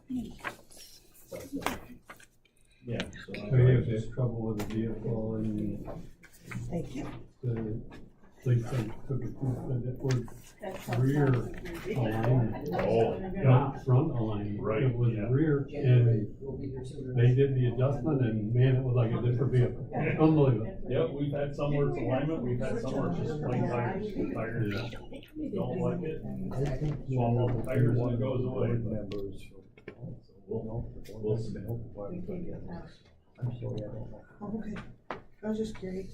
Yeah. So So you have had trouble with the vehicle and Thank you. the police took it to the rear alignment. Oh, Not front alignment. Right, It was yeah. rear, and they did the adjustment, and man, it was like a different vehicle. Unbelievable. Yep, we've had some where it's alignment, we've had some where it's just plain tires. Tires don't like it, swap out the tires and it goes away. But we'll see. I'm sorry, I don't know. Oh, okay. I was just curious.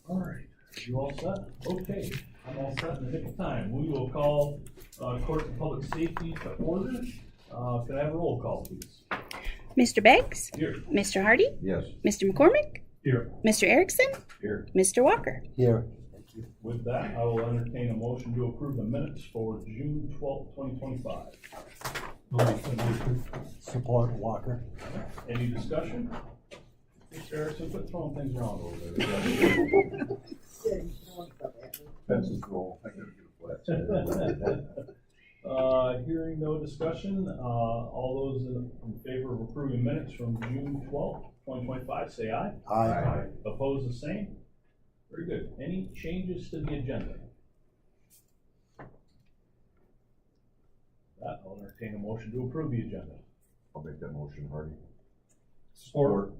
All right, you all set? Okay, I'm all set in the nick of time. We will call Court of Public Safety to order. Can I have a roll call, please? Mr. Beggs, Here. Mr. Hardy, Yes. Mr. McCormick, Here, Mr. Erickson, Here. Mr. Walker. Here. With that, I will entertain a motion to approve the minutes for June 12th, 2025. I'll make that motion. Support Walker. Any discussion? Mr. Erickson, quit throwing things around over there. That's his goal. I gotta get a flat. Hearing no discussion, all those in favor of approving minutes from June 12th, 2025, say aye. Aye. Opposed, the same? Very good. Any changes to the agenda? That, I'll entertain a motion to approve the agenda. I'll make that motion, Hardy. Support.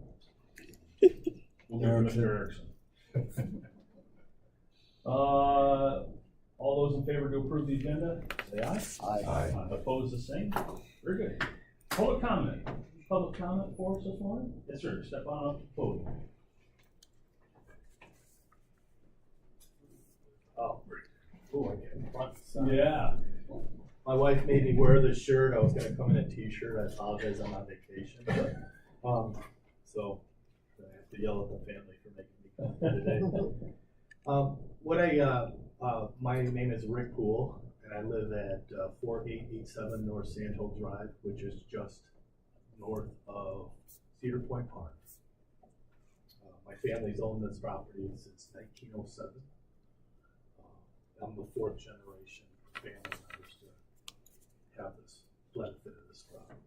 We'll go with Mr. Erickson. All those in favor to approve the agenda, say aye. Aye. Opposed, the same? Very good. Public comment. Public comment for us this morning? Yes, sir. Step on up to the podium. Oh, I get front side. Yeah. My wife made me wear this shirt. I was gonna come in a t-shirt. I apologize, I'm on vacation. So I have to yell at the family for making me come here today. My name is Rick Poole, and I live at 4887 North Sandhill Drive, which is just north of Cedar Point Park. My family's owned this property since 1907. I'm the fourth generation family members to have this benefit of this property.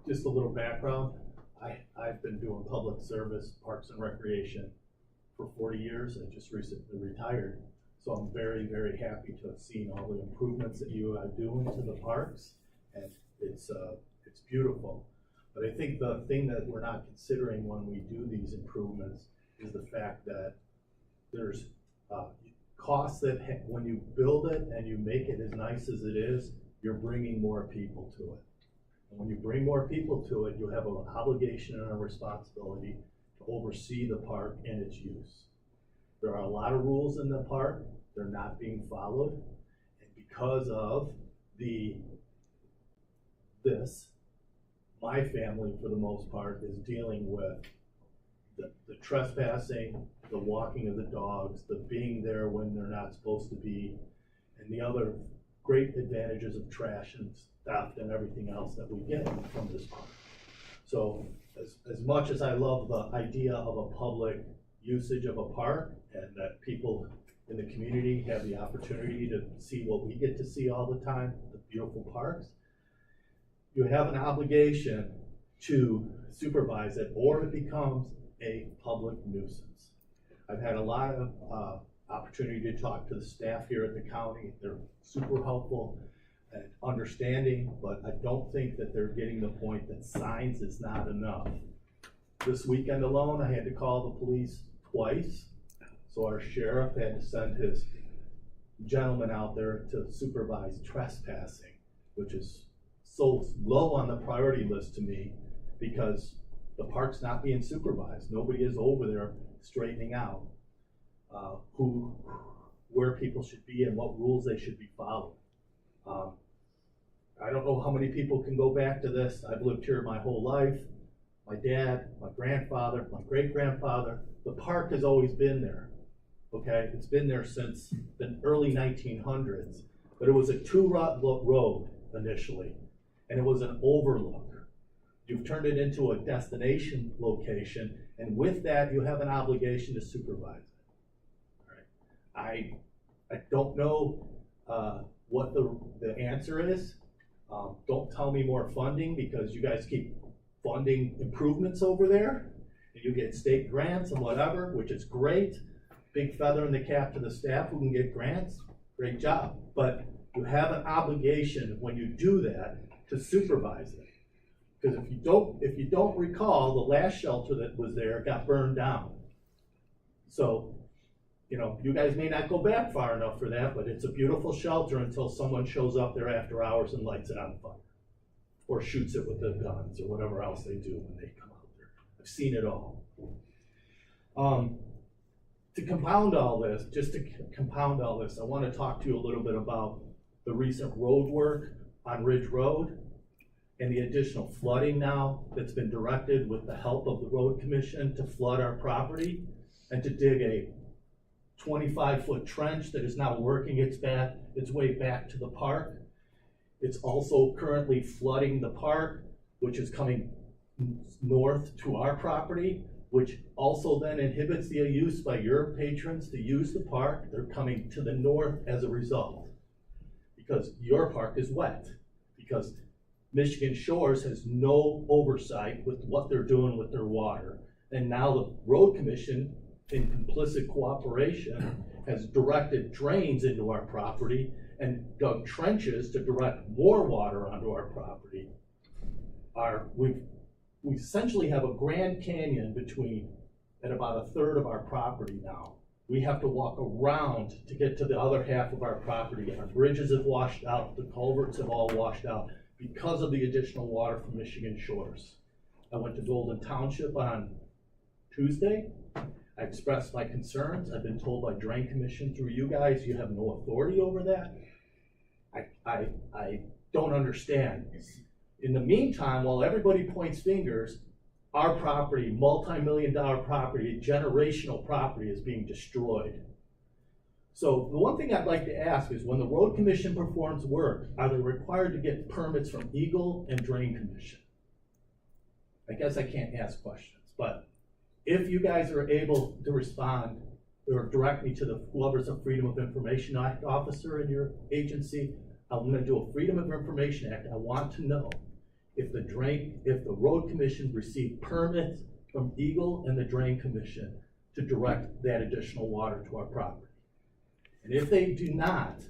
Just a little background, I've been doing public service, parks and recreation for 40 years. I just recently retired. So I'm very, very happy to have seen all the improvements that you are doing to the parks, and it's beautiful. But I think the thing that we're not considering when we do these improvements is the fact that there's costs that when you build it and you make it as nice as it is, you're bringing more people to it. And when you bring more people to it, you have an obligation and a responsibility to oversee the park and its use. There are a lot of rules in the park, they're not being followed, and because of my family, for the most part, is dealing with the trespassing, the walking of the dogs, the being there when they're not supposed to be, and the other great advantages of trash and theft and everything else that we get from this park. So as much as I love the idea of a public usage of a park and that people in the community have the opportunity to see what we get to see all the time, the beautiful parks, you have an obligation to supervise it or it becomes a public nuisance. I've had a lot of opportunity to talk to the staff here at the county. They're super helpful and understanding, but I don't think that they're getting the point that signs is not enough. This weekend alone, I had to call the police twice. So our sheriff had to send his gentleman out there to supervise trespassing, which is so low on the priority list to me because the park's not being supervised. Nobody is over there straightening out where people should be and what rules they should be following. I don't know how many people can go back to this. I've lived here my whole life. My dad, my grandfather, my great-grandfather, the park has always been there, okay? It's been there since the early 1900s, but it was a road initially, and it was an overlook. You've turned it into a destination location, and with that, you have an obligation to supervise it. All right. I don't know what the answer is. Don't tell me more funding, because you guys keep funding improvements over there. And you get state grants and whatever, which is great. Big feather in the cap to the staff who can get grants. Great job. But you have an obligation when you do that to supervise it. Because if you don't recall, the last shelter that was there got burned down. So, you know, you guys may not go back far enough for that, but it's a beautiful shelter until someone shows up there after hours and lights it on fire. Or shoots it with the guns or whatever else they do when they come out there. I've seen it all. To compound all this, I want to talk to you a little bit about the recent road work on Ridge Road and the additional flooding now that's been directed with the help of the Road Commission to flood our property and to dig a 25-foot trench that is now working its way back to the park. It's also currently flooding the park, which is coming north to our property, which also then inhibits the use by your patrons to use the park. They're coming to the north as a result, because your park is wet, because Michigan Shores has no oversight with what they're doing with their water. And now the Road Commission, in complicit cooperation, has directed drains into our property and dug trenches to direct more water onto our property. We essentially have a Grand Canyon at about a third of our property now. We have to walk around to get to the other half of our property. Our bridges have washed out, the culverts have all washed out because of the additional water from Michigan Shores. I went to Golden Township on Tuesday. I expressed my concerns. I've been told by Drain Commission through you guys, you have no authority over that. I don't understand. In the meantime, while everybody points fingers, our property, multi-million-dollar property, generational property, is being destroyed. So the one thing I'd like to ask is, when the Road Commission performs work, are they required to get permits from Eagle and Drain Commission? I guess I can't ask questions, but if you guys are able to respond or direct me to whoever's a Freedom of Information Act officer in your agency, I'm gonna do a Freedom of Information Act. I want to know if the Road Commission received permits from Eagle and the Drain Commission to direct that additional water to our property. And if they do not,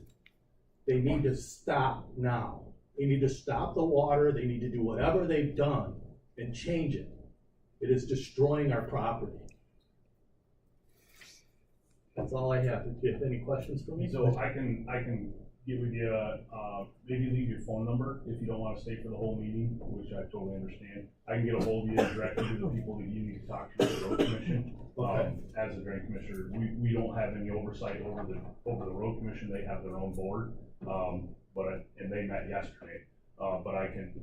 they need to stop now. They need to stop the water. They need to do whatever they've done and change it. It is destroying our property. That's all I have. Do you have any questions for me? So I can get with you, maybe leave your phone number if you don't want to stay for the whole meeting, which I totally understand. I can get a hold of you directly to the people that you need to talk to the Road Commission. Okay. As a Drain Commissioner, we don't have any oversight over the Road Commission. They have their own board, and they met yesterday. But I can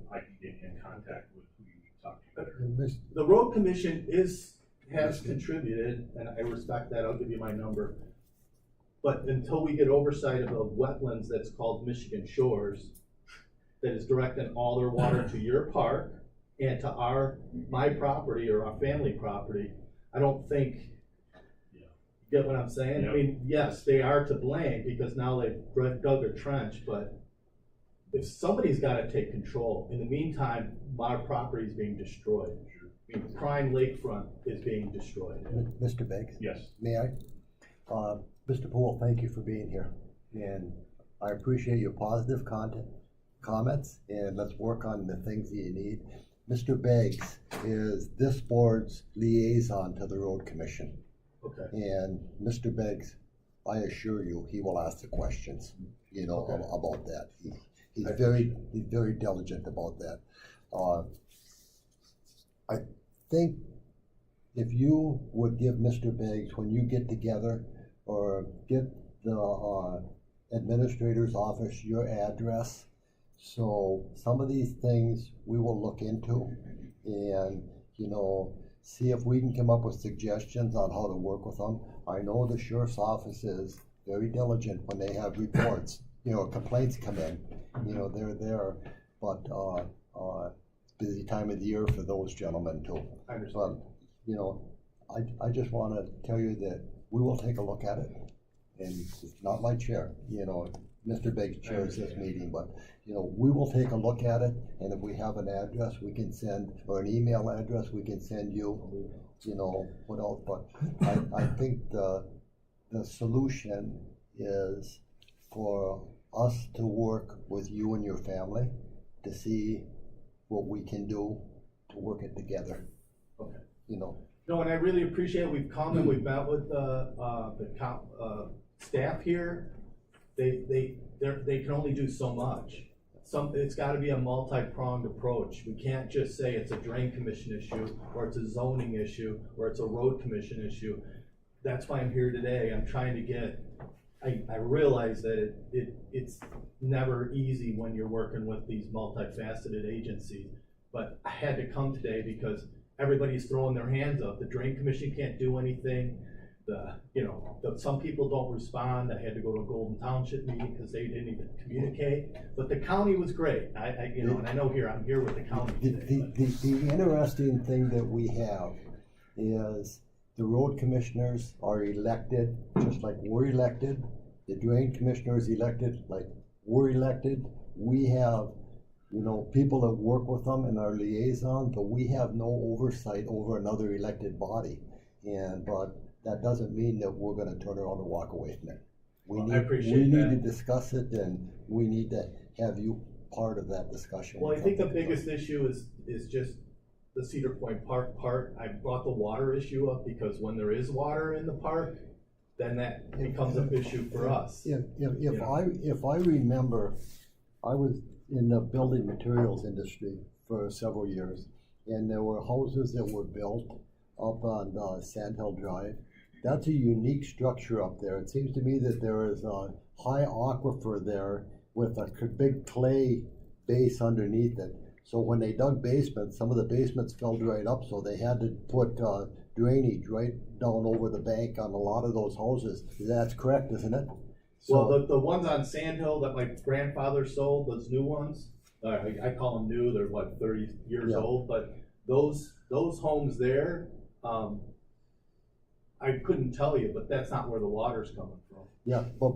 get you in contact with who you need to talk to. The Road Commission has contributed, and I respect that. I'll give you my number. But until we get oversight of the wetlands that's called Michigan Shores, that is directing all their water to your park and to my property or our family property, I don't think, you get what I'm saying? Yep. I mean, yes, they are to blame because now they've dug a trench, but if somebody's gotta take control. In the meantime, my property is being destroyed. I mean, prime lakefront is being destroyed. Mr. Beggs? Yes. May I? Mr. Poole, thank you for being here. And I appreciate your positive comments, and let's work on the things that you need. Mr. Beggs is this board's liaison to the Road Commission. Okay. And Mr. Beggs, I assure you, he will ask the questions, Okay. about that. He's very diligent about that. I think if you would give Mr. Beggs, when you get together, or get the administrator's office your address, so some of these things we will look into and, see if we can come up with suggestions on how to work with them. I know the sheriff's office is very diligent when they have reports complaints come in, they're there, but, busy time of the year for those gentlemen too. I understand. But, I just wanna tell you that we will take a look at it, and it's not my chair, Mr. Biggs chairs this meeting, but, we will take a look at it, and if we have an address, we can send, or an email address, we can send you, what else, but I think the solution is for us to work with you and your family to see what we can do to work it together. Okay. No, and I really appreciate it. We've come and we've met with the staff here. They can only do so much. It's gotta be a multi-pronged approach. We can't just say it's a drain commission issue, or it's a zoning issue, or it's a road commission issue. That's why I'm here today. I'm trying to get, I realize that it's never easy when you're working with these multifaceted agencies, but I had to come today because everybody's throwing their hands up. The drain commission can't do anything. Some people don't respond. I had to go to a Golden Township meeting because they didn't even communicate, but the county was great. And I know I'm here with the county today. The interesting thing that we have is the road commissioners are elected, just like we're elected. The drain commissioner is elected, like we're elected. We have, people that work with them and our liaison, but we have no oversight over another elected body. But that doesn't mean that we're gonna turn around and walk away from it. We need to discuss it, and we need to have you part of that discussion. Well, I think the biggest issue is just the Cedar Point Park part. I brought the water issue up because when there is water in the park, then that becomes an issue for us. If I remember, I was in the building materials industry for several years, and there were houses that were built up on Sandhill Drive. That's a unique structure up there. It seems to me that there is a high aquifer there with a big clay base underneath it. So when they dug basements, some of the basements filled right up, so they had to put drainage right down over the bank on a lot of those houses. That's correct, isn't it? Well, the ones on Sandhill that my grandfather sold, those new ones, I call them new, they're 30 years old, but those homes there, I couldn't tell you, but that's not where the water's coming from. Yeah, but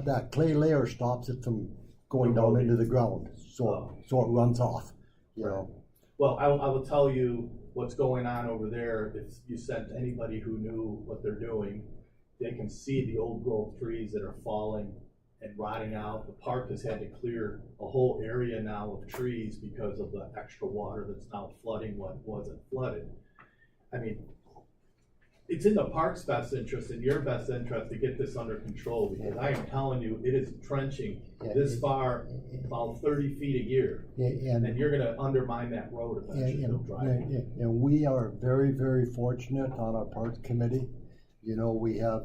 that clay layer stops it from going down into the ground, so it runs off, Well, I will tell you what's going on over there. If you sent anybody who knew what they're doing, they can see the old growth trees that are falling and rotting out. The park has had to clear a whole area now of trees because of the extra water that's now flooding what wasn't flooded. I mean, it's in the park's best interest, in your best interest, to get this under control, because I am telling you, it is trenching this far, about 30 feet a year, and you're gonna undermine that road eventually. And we are very, very fortunate on our parks committee. We have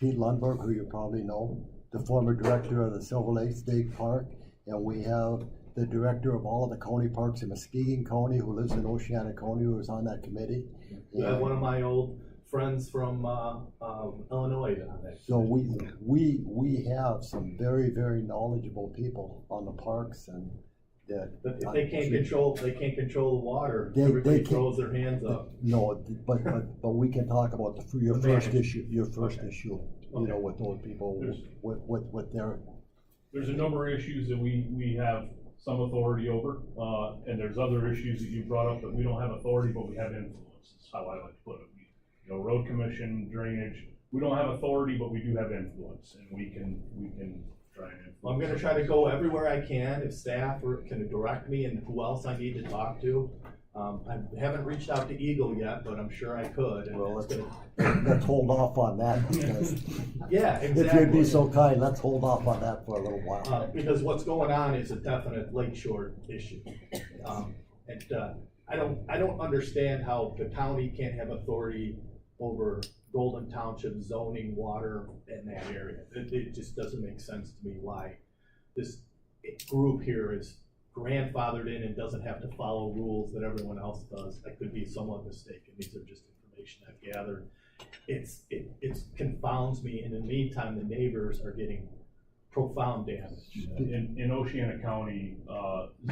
Pete Lundberg, who you probably know, the former director of the Silver Lake State Park, and we have the director of all of the county parks in Muskegon County, who lives in Oceana County, who is on that committee. One of my old friends from Illinois on that. So we have some very, very knowledgeable people on the parks, and that. But if they can't control the water, everybody throws their hands up. No, but we can talk about your first issue. With those people, with their. There's a number of issues that we have some authority over, and there's other issues that you brought up that we don't have authority, but we have influence. Is how I like to put it. Road commission, drainage, we don't have authority, but we do have influence, and we can try and influence. I'm gonna try to go everywhere I can, if staff can direct me and who else I need to talk to. I haven't reached out to Eagle yet, but I'm sure I could. And well, let's hold off on that, because yeah, exactly. If you'd be so kind, let's hold off on that for a little while. Because what's going on is a definite lakeshore issue. I don't understand how the county can't have authority over Golden Township zoning, water in that area. It just doesn't make sense to me why this group here is grandfathered in and doesn't have to follow rules that everyone else does. I could be somewhat mistaken. These are just information I've gathered. It confounds me, and in the meantime, the neighbors are getting profound damage. In Oceana County,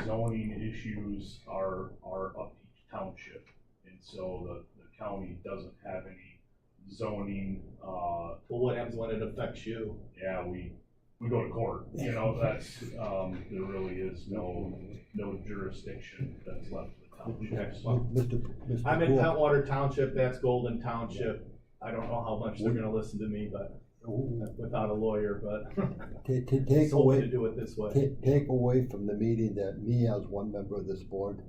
zoning issues are up to each township. And so the county doesn't have any zoning, Well, what happens when it affects you? yeah, we go to court, you know, that's, there really is no jurisdiction that's left to the township. Mr. I'm in Poole, Pentwater Township, that's Golden Township. I don't know how much they're gonna listen to me, but without a lawyer, but take told me to away, do it this way. take away from the meeting that me as one member of this board,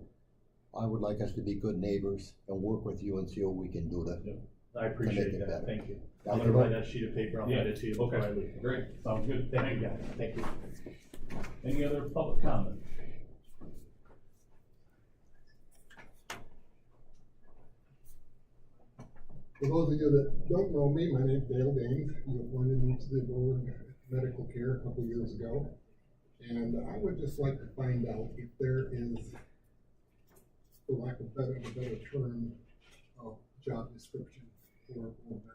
I would like us to be good neighbors and work with you and see what we can do to. I appreciate it that, better. thank you. I I'm gonna can- write that sheet of paper, I'll Yeah, hand it to you before okay. I leave. Great, sounds good. Thank you, guys, thank you. Any other public comment? For those of you that don't know me, my name's Dale Danes. You appointed me to the board of medical care a couple years ago. And I would just like to find out if there is, for lack of a better term, job description for board members.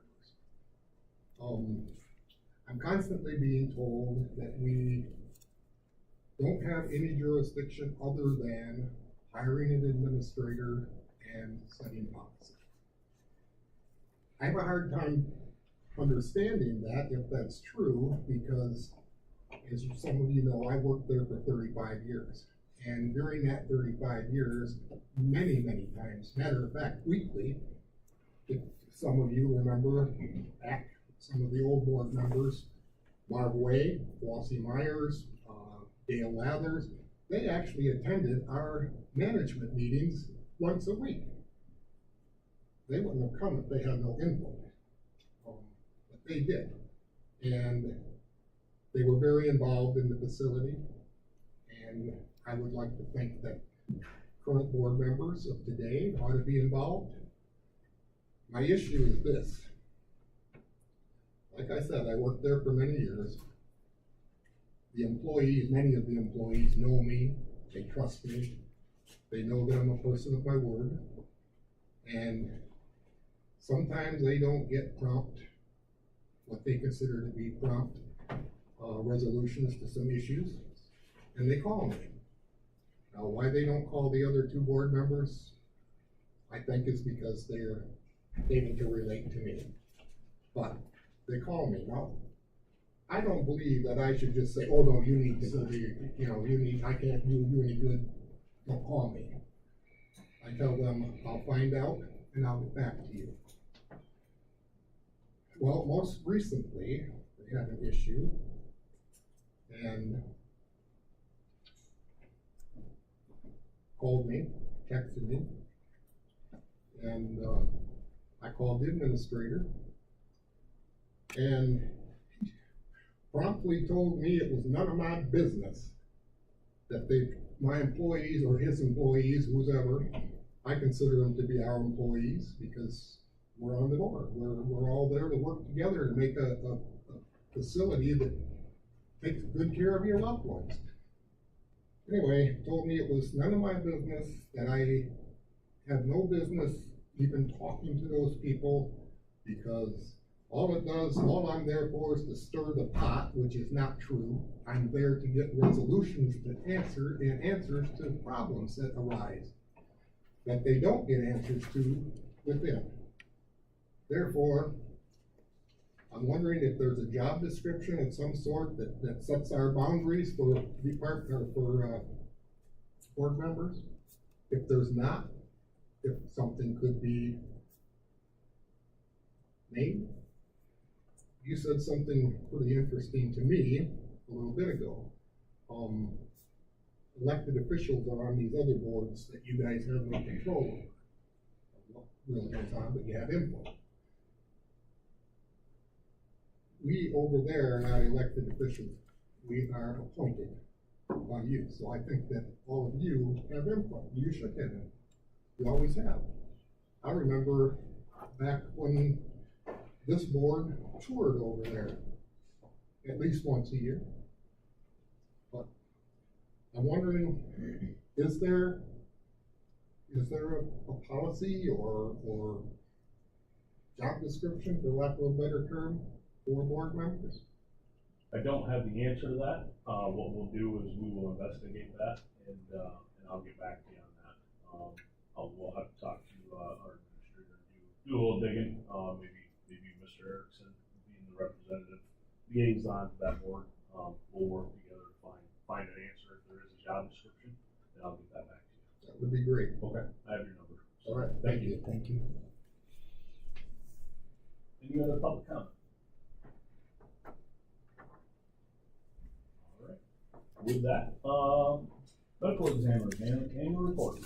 I'm constantly being told that we don't have any jurisdiction other than hiring an administrator and setting policy. I have a hard time understanding that, if that's true, because as some of you know, I worked there for 35 years. And during that 35 years, many, many times, matter of fact, weekly, if some of you remember back, some of the old board members, Marv Way, Flossie Myers, Dale Lathers, they actually attended our management meetings once a week. They wouldn't have come if they had no input, but they did. And they were very involved in the facility. And I would like to think that current board members of today ought to be involved. My issue is this. Like I said, I worked there for many years. The employees, many of the employees know me, they trust me, they know that I'm a person of my word. And sometimes they don't get prompt, what they consider to be prompt resolutions to some issues, and they call me. Now, why they don't call the other two board members, I think is because they're able to relate to me. But they call me. Now, I don't believe that I should just say, oh no, you need to go be, I can't do you any good, don't call me. I tell them, I'll find out and I'll get back to you. Well, most recently, they had an issue, and called me, texted me, and I called the administrator, and he promptly told me it was none of my business that my employees or his employees, whoever, I consider them to be our employees because we're on the board. We're all there to work together to make a facility that takes good care of your loved ones. Anyway, told me it was none of my business, that I had no business even talking to those people because all I'm there for is to stir the pot, which is not true. I'm there to get resolutions to answers to problems that arise that they don't get answers to within. Therefore, I'm wondering if there's a job description of some sort that sets our boundaries for board members. If there's not, if something could be named. You said something pretty interesting to me a little bit ago. Elected officials are on these other boards that you guys have no control over. What really goes on, but you have input. We over there are not elected officials. We are appointed by you. So I think that all of you have input. You should have it. You always have. I remember back when this board toured over there at least once a year. But I'm wondering, is there a policy or job description, for lack of a better term, for board members? I don't have the answer to that. What we'll do is we will investigate that and I'll get back to you on that. We'll have to talk to, our administrator, do a little digging, maybe Mr. Erickson being the representative liaison to that board. We'll work together to find an answer if there is a job description, and I'll get that back to you. That would be great. Okay. I have your number. All right, Thank you. Thank you. Any other public comment? All right. With that, medical examiner's annual report.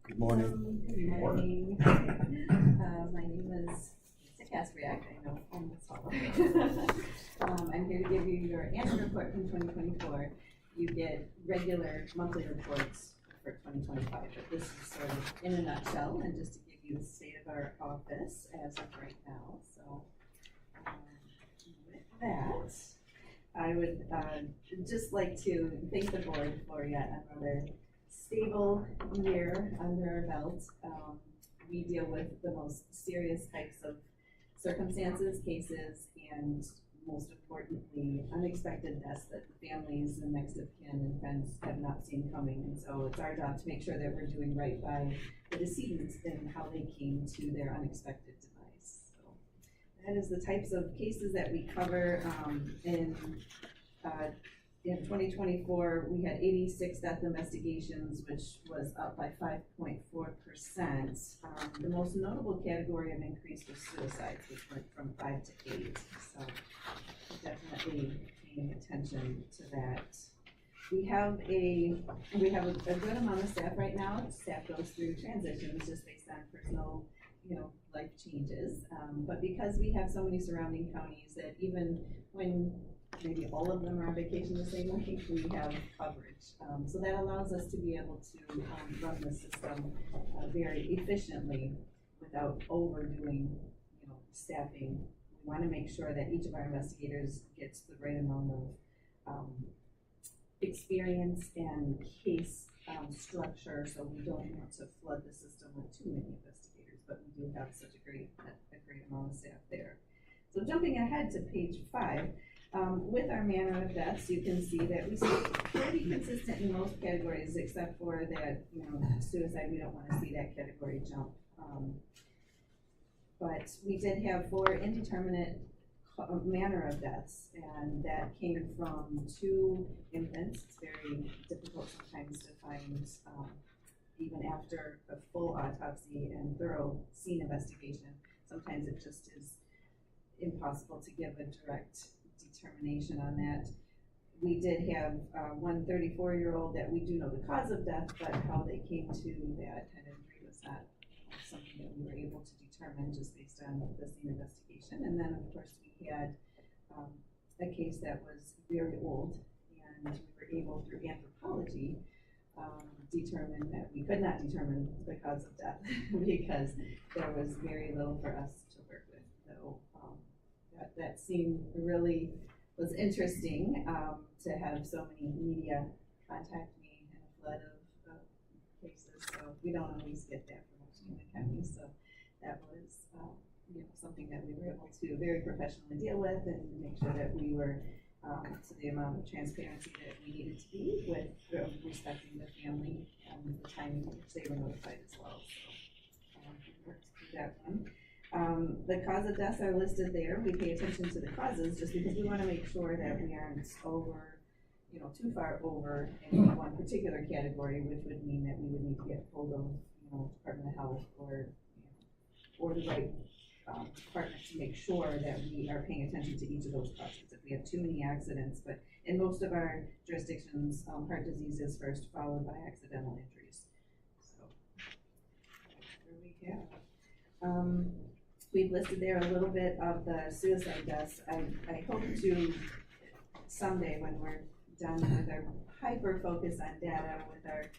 Good morning. Good morning. My name is Lisa Kaspriak. I know almost all of it. I'm here to give you your annual report from 2024. You get regular monthly reports for 2025, but this is sort of in a nutshell and just to give you the state of our office as of right now. So with that, I would just like to thank the board for yet another stable year under our belt. We deal with the most serious types of circumstances, cases, and most importantly, unexpected deaths that families and next of kin and friends have not seen coming. And so it's our job to make sure that we're doing right by the decedents and how they came to their unexpected demise. So that is the types of cases that we cover. In 2024, we had 86 death investigations, which was up by 5.4%. The most notable category of increase was suicides, which went from 5 to 8. So definitely paying attention to that. We have a good amount of staff right now. Staff goes through transitions just based on personal, life changes. But because we have so many surrounding counties that even when maybe all of them are on vacation the same week, we have coverage. So that allows us to be able to run the system very efficiently without overdoing, staffing. We want to make sure that each of our investigators gets the right amount of experience and case structure, so we don't want to flood the system with too many investigators, but we do have such a great amount of staff there. So jumping ahead to page 5, with our manner of deaths, you can see that we stay pretty consistent in most categories, except for that, suicide, we don't want to see that category jump. But we did have 4 indeterminate manner of deaths, and that came from 2 infants. It's very difficult sometimes to find, even after a full autopsy and thorough scene investigation, sometimes it just is impossible to give a direct determination on that. We did have one 34-year-old that we do know the cause of death, but how they came to that head injury was not something that we were able to determine just based on the scene investigation. And then, of course, we had a case that was very old, and we were able, through anthropology, determine that we could not determine the cause of death because there was very little for us to work with. So that scene really was interesting to have so many media contact me in a flood of cases. So we don't always get that from Washington County. So that was something that we were able to very professionally deal with and make sure that we were to the amount of transparency that we needed to be with respecting the family and the timing in which they were notified as well. So we worked through that one. The cause of deaths are listed there. We pay attention to the causes just because we want to make sure that we aren't over, too far over in one particular category, which would mean that we would need to get hold of, Department of Health or the right department to make sure that we are paying attention to each of those causes. If we have too many accidents, but in most of our jurisdictions, heart disease is first, followed by accidental injuries. So that's where we have. We've listed there a little bit of the suicide deaths. I hope to someday, when we're done with our hyper focus on data with our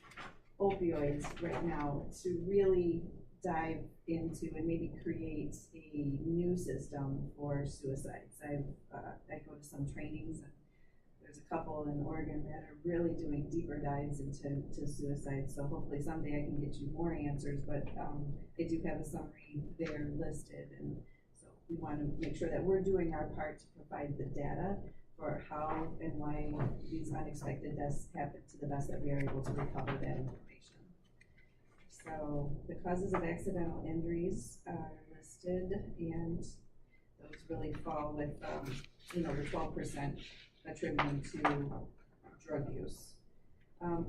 opioids right now, to really dive into and maybe create a new system for suicides. I go to some trainings, and there's a couple in Oregon that are really doing deeper dives into suicide. So hopefully someday I can get you more answers, but I do have a summary there listed. And so we wanna make sure that we're doing our part to provide the data for how and why these unexpected deaths happen to the best that we are able to recover that information. So the causes of accidental injuries are listed, and those really fall with, the 12% attributing to drug use.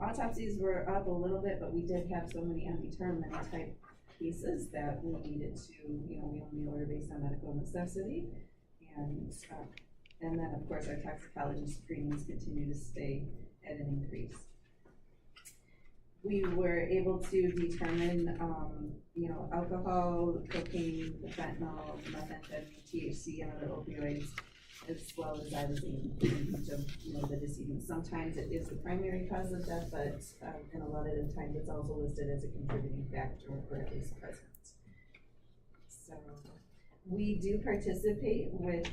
Autopsies were up a little bit, but we did have so many undetermined type cases that we needed to, we only order based on medical necessity. And then, of course, our toxicology screenings continue to stay at an increase. We were able to determine, alcohol, cocaine, fentanyl, methamphetamine, THC, and other opioids, as well as xylazine in each of, the decedents. Sometimes it is the primary cause of death, but and a lot of the times it's also listed as a contributing factor or at least present. So we do participate with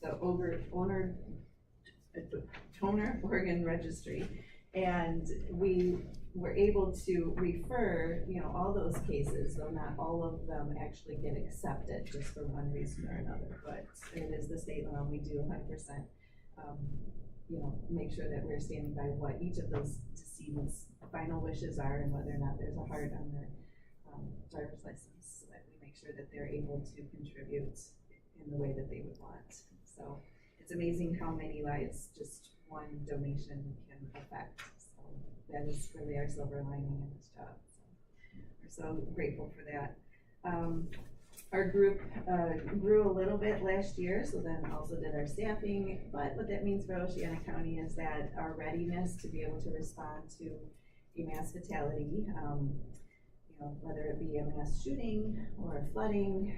the Donor Organ Registry, and we were able to refer, all those cases, though not all of them actually get accepted just for one reason or another, but it is the state law. We do 100%, make sure that we're standing by what each of those decedents' final wishes are and whether or not there's a heart on their driver's license, so that we make sure that they're able to contribute in the way that they would want. So it's amazing how many lives just one donation can affect. So that is really our silver lining in this job. So we're so grateful for that. Our group grew a little bit last year, so then also did our staffing. But what that means for Oceana County is that our readiness to be able to respond to a mass fatality, whether it be a mass shooting or a flooding,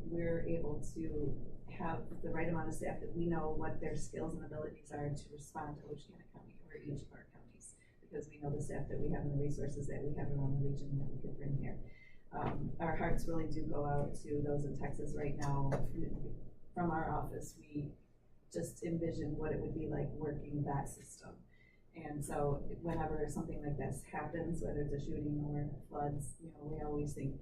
we're able to have the right amount of staff that we know what their skills and abilities are to respond to Oceana County or each of our counties, because we know the staff that we have and the resources that we have around the region that we could bring here. Our hearts really do go out to those in Texas right now. From our office, we just envision what it would be like working that system. And so whenever something like this happens, whether it's a shooting or floods, we always think,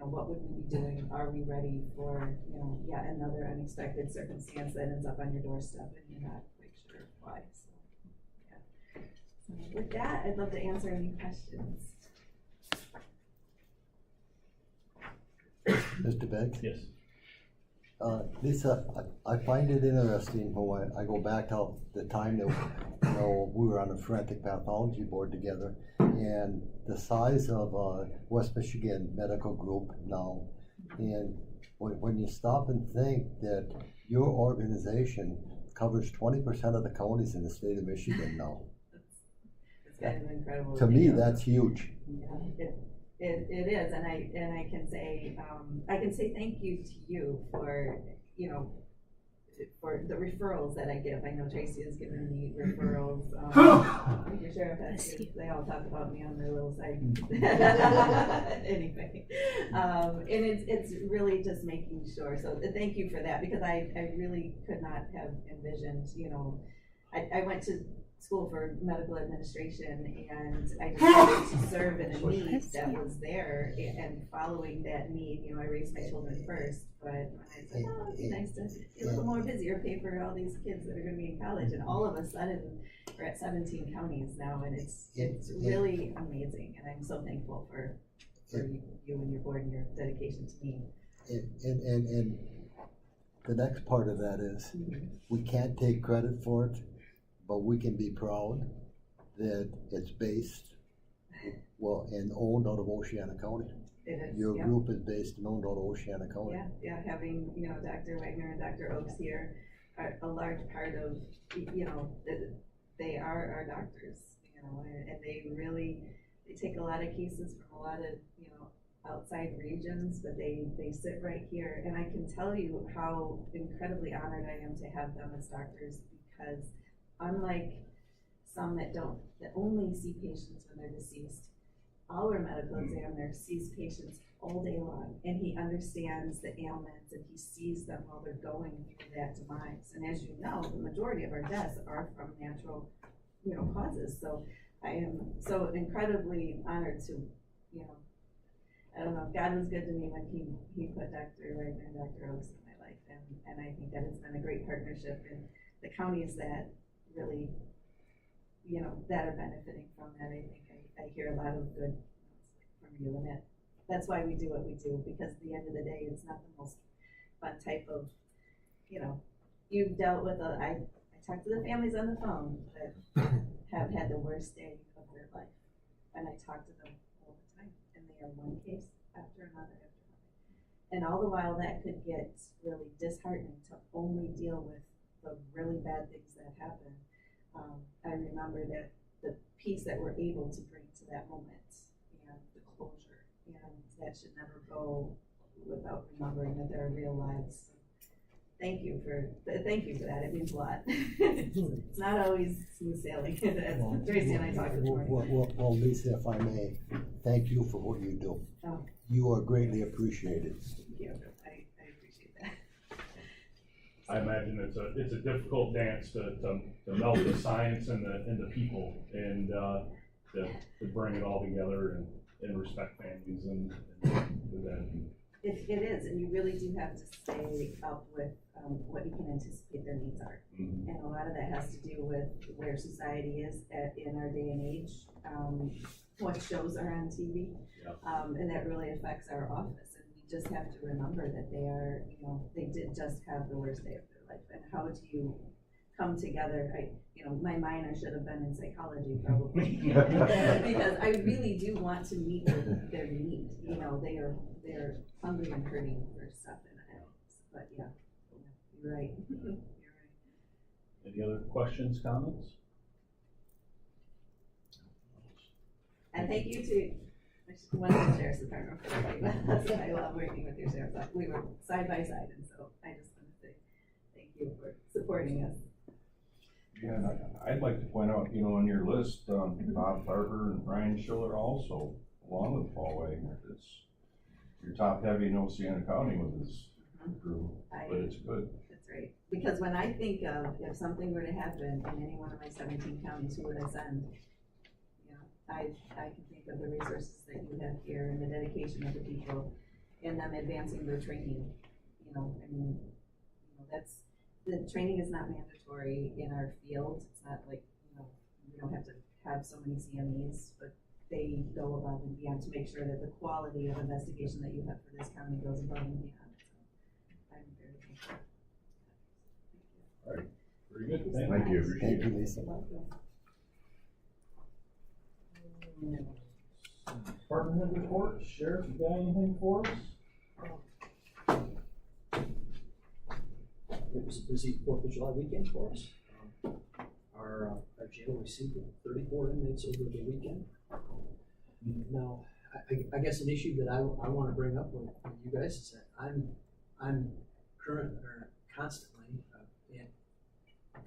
what would we be doing? Are we ready for, yet another unexpected circumstance that ends up on your doorstep and you're not quite sure why? So, yeah. So with that, I'd love to answer any questions. Mr. Beggs? Yes. Lisa, I find it interesting when I go back to the time that we were on the forensic pathology board together, and the size of West Michigan Medical Group now, and when you stop and think that your organization covers 20% of the counties in the state of Michigan now. It's kind of incredible. To me, that's huge. Yeah, it is, and I can say thank you to you for for the referrals that I give. I know Tracy has given me referrals. Your sheriff has too. They all talk about me on their little side. Anyway, and it's really just making sure. So thank you for that, because I really could not have envisioned. I went to school for medical administration, and I decided to serve in a need that was there, and following that need, I raised my children first, but I said, it'd be nice to be a little more busy or pay for all these kids that are going to be in college, and all of a sudden we're at 17 counties now, and it's really amazing, and I'm so thankful for you and your board and your dedication to me. And the next part of that is, we can't take credit for it, but we can be proud that it's based, and owned out of Oceana County. It is, Your group is based and owned out of Oceana County. Yeah, having, Dr. Wagner and Dr. Oaks here, are a large part of, they are our doctors, and they take a lot of cases from a lot of, outside regions, but they sit right here, and I can tell you how incredibly honored I am to have them as doctors, because unlike some that only see patients when they're deceased, our medical examiner sees patients all day long, and he understands the ailments, and he sees them while they're going through that demise. And as you know, the majority of our deaths are from natural, causes. So I am so incredibly honored to, I don't know, God was good to me when he put Dr. Wagner and Dr. Oaks in my life. And I think that it's been a great partnership, and the counties that really, you know, that are benefiting from that, I think I hear a lot of good from you, and that's why we do what we do, because at the end of the day, it's not the most fun type of, you know, you've dealt with I talk to the families on the phone that have had the worst day of their life, and I talk to them all the time, and they are one case after another after another. And all the while that could get really disheartening to only deal with the really bad things that happen. I remember that the peace that we're able to bring to that moment and the closure, and that should never go without remembering that there are real lives. Thank you for that. It means a lot. It's not always smooth sailing. Tracy and I talked this morning. Well, Lisa, if I may, thank you for what you do. Oh, You are greatly appreciated. thank you. I appreciate that. I imagine it's a difficult dance to meld the science and the people, and to bring it all together and respect families and that. It is, and you really do have to stay up with what you can anticipate their needs are. Mm-hmm. And a lot of that has to do with where society is in our day and age, what shows are on TV, and that really affects our office. And we just have to remember that they are, you know, they did just have the worst day of their life. And how do you come together? My minor should have been in psychology probably, because I really do want to meet their need. You know, they're hungry and hurting for stuff, but yeah, you're right. You're right. Any other questions, comments? And thank you to one of the sheriff's department for everybody. I love working with your sheriff's. We were side by side, and so I just want to say thank you for supporting us. Yeah, and I'd like to point out, on your list, Bob Farber and Brian Schiller also, along with Paul Wagner. It's your top heavy in Oceana County with his crew, but it's good. That's right. Because when I think of if something were to happen in any one of my 17 counties, who would I send? I can think of the resources that you have here and the dedication of the people and them advancing their training. That's, the training is not mandatory in our field. It's not like, we don't have to have so many CMEs, but they go above and beyond to make sure that the quality of investigation that you have for this county goes above and beyond. So I'm very thankful. All right. Very good. Thank you. Thank you, Lisa. Department head report, Sheriff, you got anything for us? It was a busy 4th of July weekend for us. Our jail received 34 inmates over the weekend. Now, I guess an issue that I want to bring up with you guys is that I'm constantly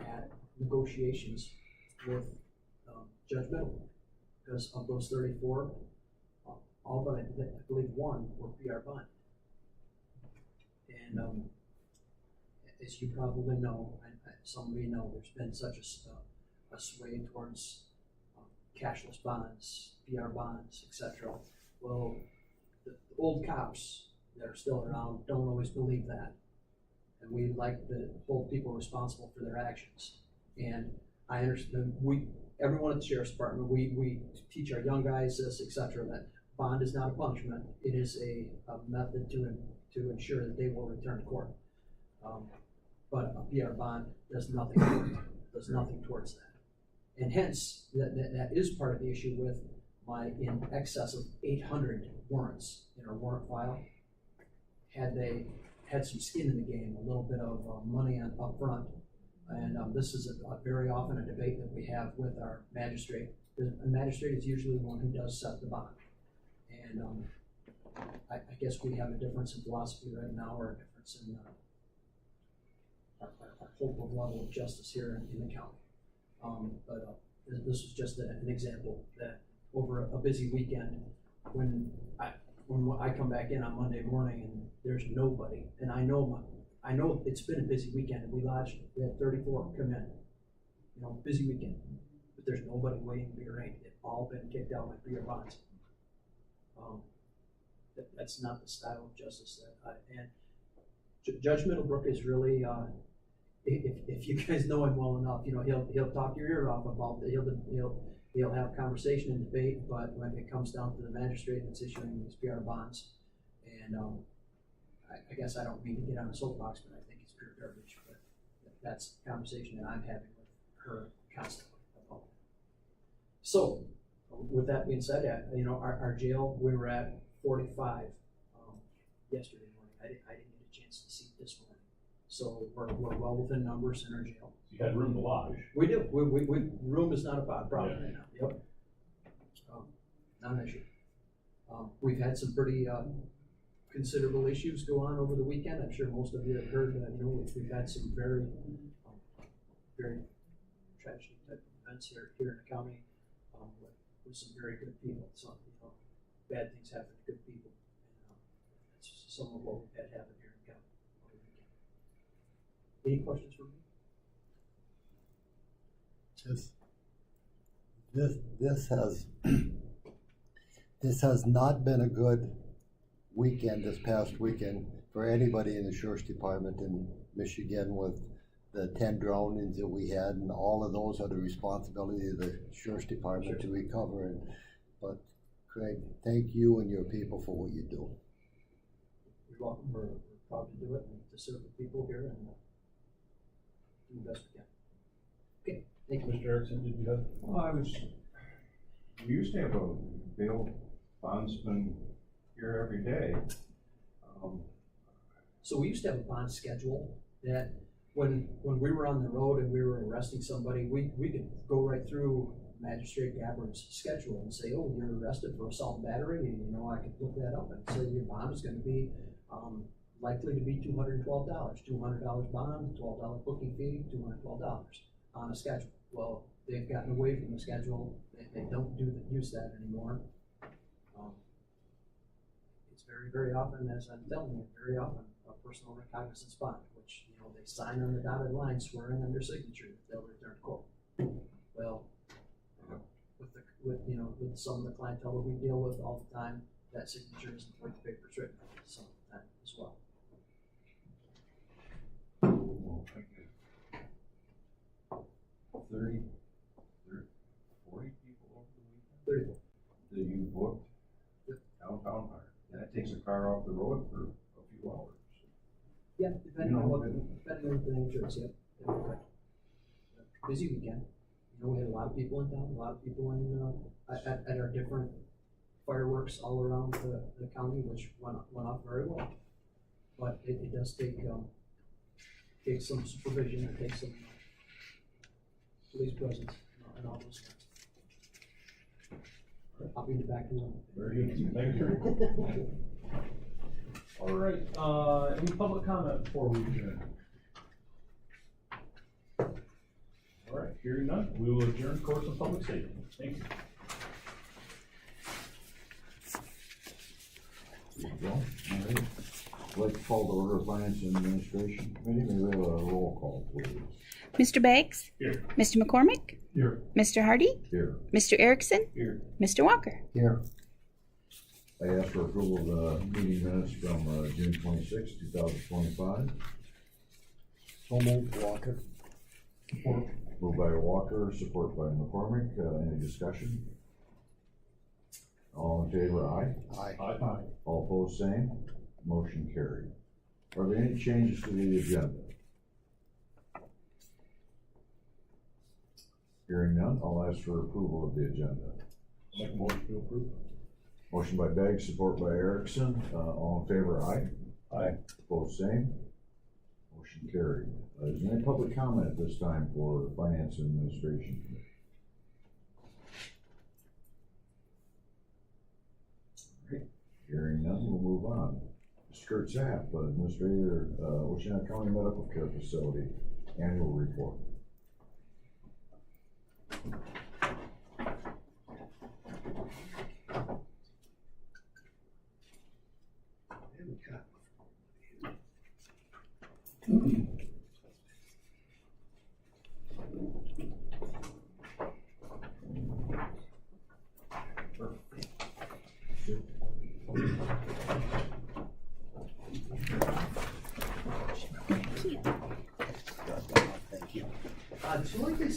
at negotiations with Judge Middleton, because of those 34, all but I believe one were PR bond. And as you probably know, some of you know, there's been such a sway towards cashless bonds, PR bonds, etc. Well, the old cops that are still around don't always believe that, and we like to hold people responsible for their actions. And I understand everyone at the Sheriff's Department, we teach our young guys this, etc. That bond is not a punishment; it is a method to ensure that they will return to court. But a PR bond does nothing towards that. And hence, that is part of the issue with my in excess of 800 warrants in our warrant file. Had they had some skin in the game, a little bit of money up front, and this is very often a debate that we have with our magistrate. The magistrate is usually the one who does set the bond. And I guess we have a difference in philosophy right now, or a difference in our hope of level of justice here in the county. This was just an example that over a busy weekend, when I come back in on Monday morning and there's nobody, and I know it's been a busy weekend, and we had 34 come in, busy weekend, but there's nobody waiting to be arraigned. They've all been kicked out like beer bonds. That's not the style of justice and Judge Middlebrook is really, if you guys know him well enough, you know, he'll talk your ear off about, he'll have conversation and debate, but when it comes down to the magistrate that's issuing these PR bonds, and, I guess I don't mean to get on a soapbox, but I think it's pure garbage, but that's a conversation that I'm having with her constantly about. So, with that being said, you know, our jail, we were at 45, yesterday morning. I didn't get a chance to see it this morning. So we're well within numbers in our jail. You had room to lodge. We do. Room is not a problem right now. Yep. Not an issue. We've had some pretty considerable issues go on over the weekend. I'm sure most of you have heard that. You know, we've had some very, very tragic type of events here in the county with some very good people. So, you know, bad things happen to good people. And, that's some of what we've had happen here in the county over the weekend. Any questions for me? This has not been a good weekend, this past weekend, for anybody in the sheriff's department in Michigan with the 10 drownings that we had, and all of those are the responsibility of the sheriff's department to recover. But Craig, thank you and your people for what you do. You're welcome. We're proud to do it and to serve the people here and do the best we can. Okay, thank you. Mr. Erickson, did you have? Well, we used to have a bail bondsman here every day. So we used to have a bond schedule that when we were on the road and we were arresting somebody, we could go right through Magistrate Gabber's schedule and say, oh, you're arrested for assault and battery, and you know, I could look that up and say your bond is going to be likely to be $212, $200 bond, $12 booking fee, $212 on a schedule. Well, they've gotten away from the schedule. They don't use that anymore. It's very often, as I'm telling you, very often a personal recognizance bond, which, you know, they sign on the dotted line swearing on their signature that they'll return to court. Well, with some of the clientele that we deal with all the time, that signature isn't what the paper's written on some of the time as well. 40 people over the weekend? 30. That you booked? Yep. Downtown Hart. That takes a car off the road for a few hours. Yeah, depending on the nature is, yeah. Busy weekend. You know, we had a lot of people in town, a lot of people in at our different fireworks all around the county, which went off very well. But it does take some supervision, it takes some police presence and all those things. I'll be in the back room. Very good. Thank you. All right, any public comment before we adjourn? All right, hearing none, we will adjourn course of public safety. Thank you. All right. I'd like to call the order of Finance and Administration Committee. May we have a roll call, please? Mr. Beggs? Here. Mr. McCormick? Here. Mr. Hardy? Here. Mr. Erickson? Here. Mr. Walker? Here. I ask for approval of the meeting minutes from June 26, 2025. So moved, Walker. Support. Moved by Walker, support by McCormick. Any discussion? All in favor, aye. Aye. Aye. All opposed, same. Motion carried. Are there any changes to the agenda? Hearing none, I'll ask for approval of the agenda. Make a motion to approve. Motion by Beggs, support by Erickson. All in favor, aye. Aye. Opposed, same. Motion carried. Is there any public comment at this time for Finance and Administration? Right. Hearing none, we'll move on. Mr. Kurt Zapp, Administrator, Oceana County Medical Care Facility, Annual Report.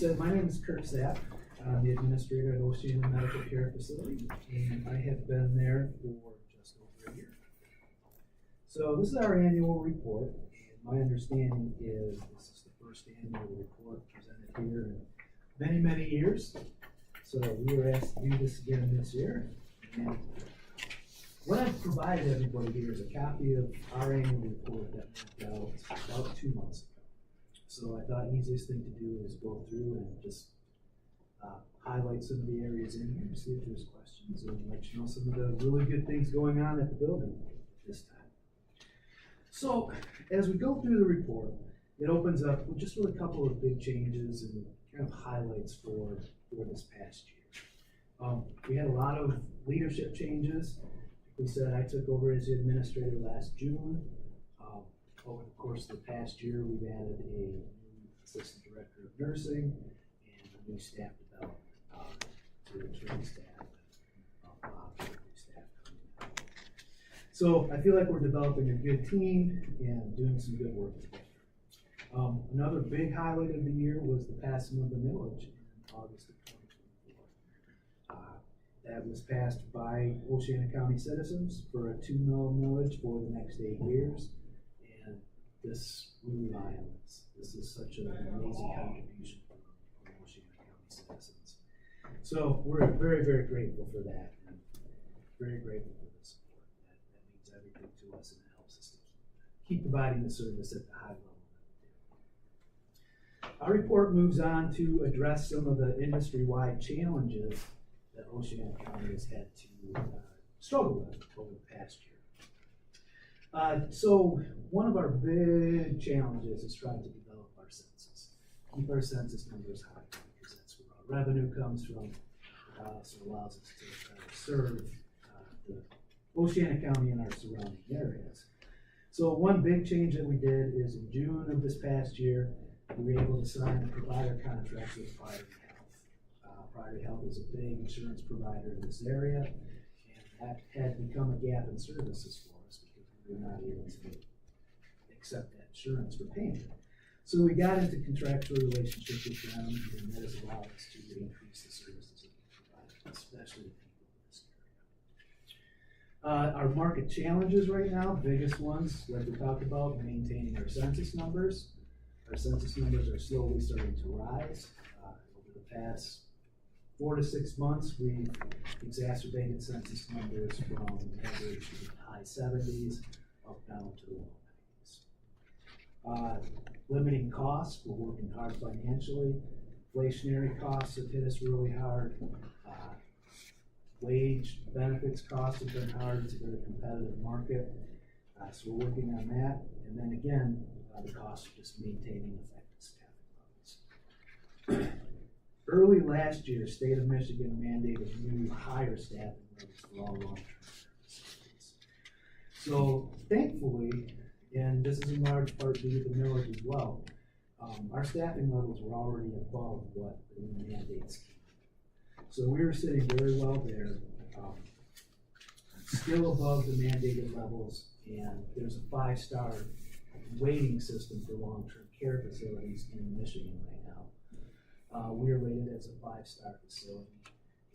said, my name is Kurt Zapp. I'm the administrator at Oceana Medical Care Facility, and I have been there for just over a year. So this is our annual report, and my understanding is this is the first annual report presented here in many, many years. So we were asked to do this again this year. And what I've provided everybody here is a copy of our annual report that went out about 2 months ago. So I thought the easiest thing to do is go through and just highlight some of the areas in here, see if there's questions, and let you know some of the really good things going on at the building this time. So as we go through the report, it opens up with just with a couple of big changes and kind of highlights for this past year. We had a lot of leadership changes. We said I took over as the administrator last June. Over the course of the past year, we've added a new assistant director of nursing and a new staff development to train staff and new staff coming out. So I feel like we're developing a good team and doing some good work together. Another big highlight of the year was the passing of the millage in August of 2024. That was passed by Oceana County citizens for a 2 mil millage for the next 8 years. And this, we rely on this. This is such an amazing contribution from Oceana County citizens. So we're very, very grateful for that, and very grateful for the support. That means everything to us, and it helps us to keep providing the service at the high level. Our report moves on to address some of the industry-wide challenges that Oceana County has had to struggle with over the past year. So one of our big challenges is trying to develop our census, keep our census numbers high, because that's where our revenue comes from. So it allows us to serve the Oceana County and our surrounding areas. So one big change that we did is in June of this past year, we were able to sign a provider contract with Priority Health. Priority Health is a big insurance provider in this area, and that had become a gap in services for us because we were not able to accept that insurance for payment. So we got into contractual relationship with them, and that has allowed us to increase the services that we provide, especially to people in this area. Our market challenges right now, biggest ones, like we talked about, maintaining our census numbers. Our census numbers are slowly starting to rise. Over the past 4 to 6 months, we've exacerbated census numbers from average to the high 70s up down to the low 90s. Limiting costs, we're working hard financially. Inflationary costs have hit us really hard. Wage benefits costs have been hard. It's a very competitive market. So we're working on that. And then again, the cost of just maintaining effective staffing levels. Early last year, state of Michigan mandated new higher staffing levels for all long-term care facilities. So thankfully, and this is in large part due to the millage as well, our staffing levels were already above what the new mandates came. So we were sitting very well there, still above the mandated levels, and there's a 5-star rating system for long-term care facilities in Michigan right now. We are rated as a 5-star facility,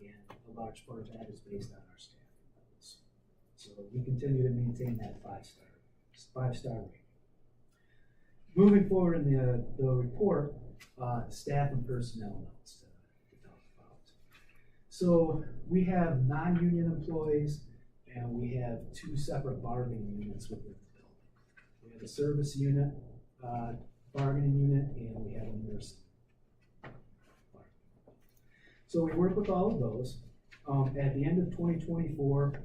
and a large part of that is based on our staffing levels. So we continue to maintain that 5-star rating. Moving forward in the report, staff and personnel notes to talk about. So we have non-union employees, and we have 2 separate bargaining units within the building. We have a service unit, bargaining unit, and we have a nursing bargaining. So we work with all of those. At the end of 2024,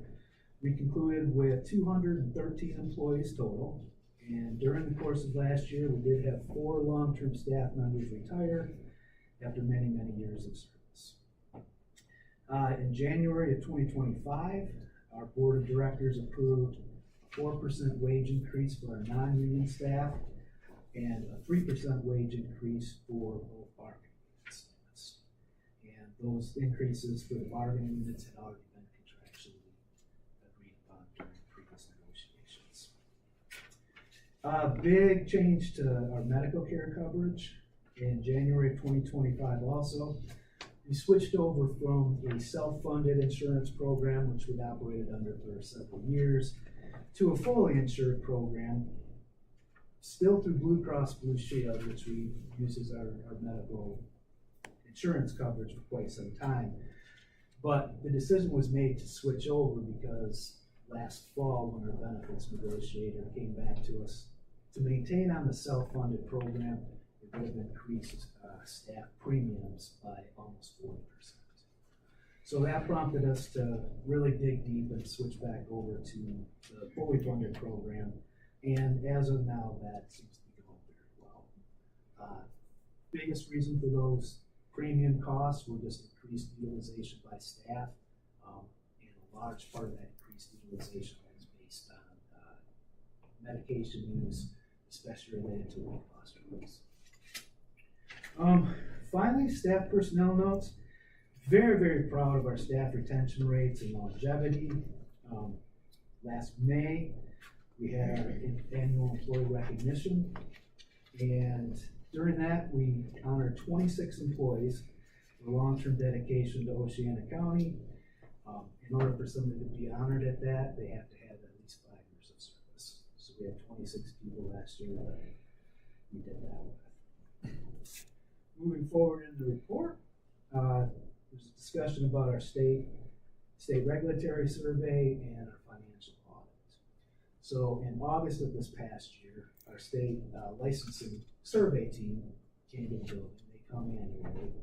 we concluded with 213 employees total. And during the course of last year, we did have 4 long-term staff members retire after many, many years of service. In January of 2025, our board of directors approved a 4% wage increase for our non-union staff and a 3% wage increase for both bargaining units. And those increases for the bargaining units had already been contractually agreed upon during previous negotiations. Big change to our medical care coverage. in January of 2025 also. We switched over from a self-funded insurance program, which we'd operated under for several years, to a fully insured program, still through Blue Cross Blue Shield, which we use as our medical insurance coverage for quite some time. But the decision was made to switch over because last fall, when our benefits negotiator came back to us, to maintain on the self-funded program, it would have increased staff premiums by almost 40%. So that prompted us to really dig deep and switch back over to the fully funded program. And as of now, that seems to be going very well. Biggest reason for those premium costs were just increased utilization by staff. And a large part of that increased utilization was based on medication use, especially related to weight loss drugs. Finally, staff personnel notes. Very, very proud of our staff retention rates and longevity. Last May, we had our annual employee recognition, and during that, we honored 26 employees for long-term dedication to Oceana County. In order for somebody to be honored at that, they have to have at least 5 years of service. So we had 26 people last year that we did that with. Moving forward in the report, there's a discussion about our state regulatory survey and our financial audit. So in August of this past year, our state licensing survey team came to the building. They come annually.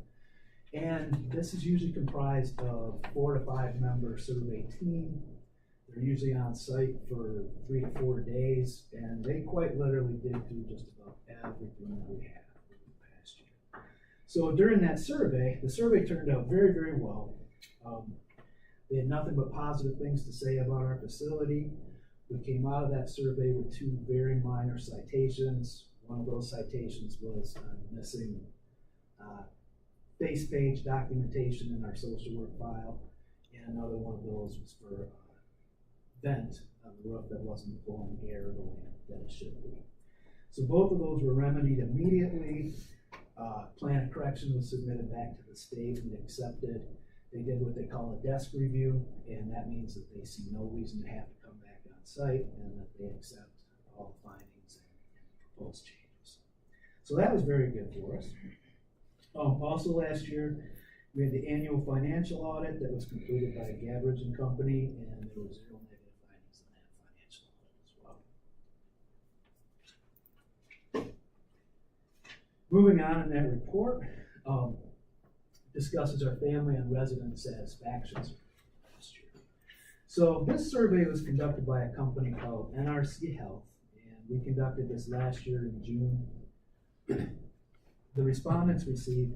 And this is usually comprised of 4 to 5 member survey team. They're usually on site for 3 to 4 days, and they quite literally dig through just about everything that we have over the past year. So during that survey, the survey turned out very, very well. They had nothing but positive things to say about our facility. We came out of that survey with 2 very minor citations. One of those citations was missing face page documentation in our social work file, and another one of those was for vent on the roof that wasn't blowing air the way that it should be. So both of those were remedied immediately. Plan of correction was submitted back to the state and accepted. They did what they call a desk review, and that means that they see no reason to have to come back on site and that they accept all findings and proposed changes. So that was very good for us. Also last year, we had the annual financial audit that was completed by Gabbridge and Company, and there were 0 negative findings in that financial audit as well. Moving on in that report, discusses our family and resident satisfaction survey last year. So this survey was conducted by a company called NRC Health, and we conducted this last year in June. The respondents received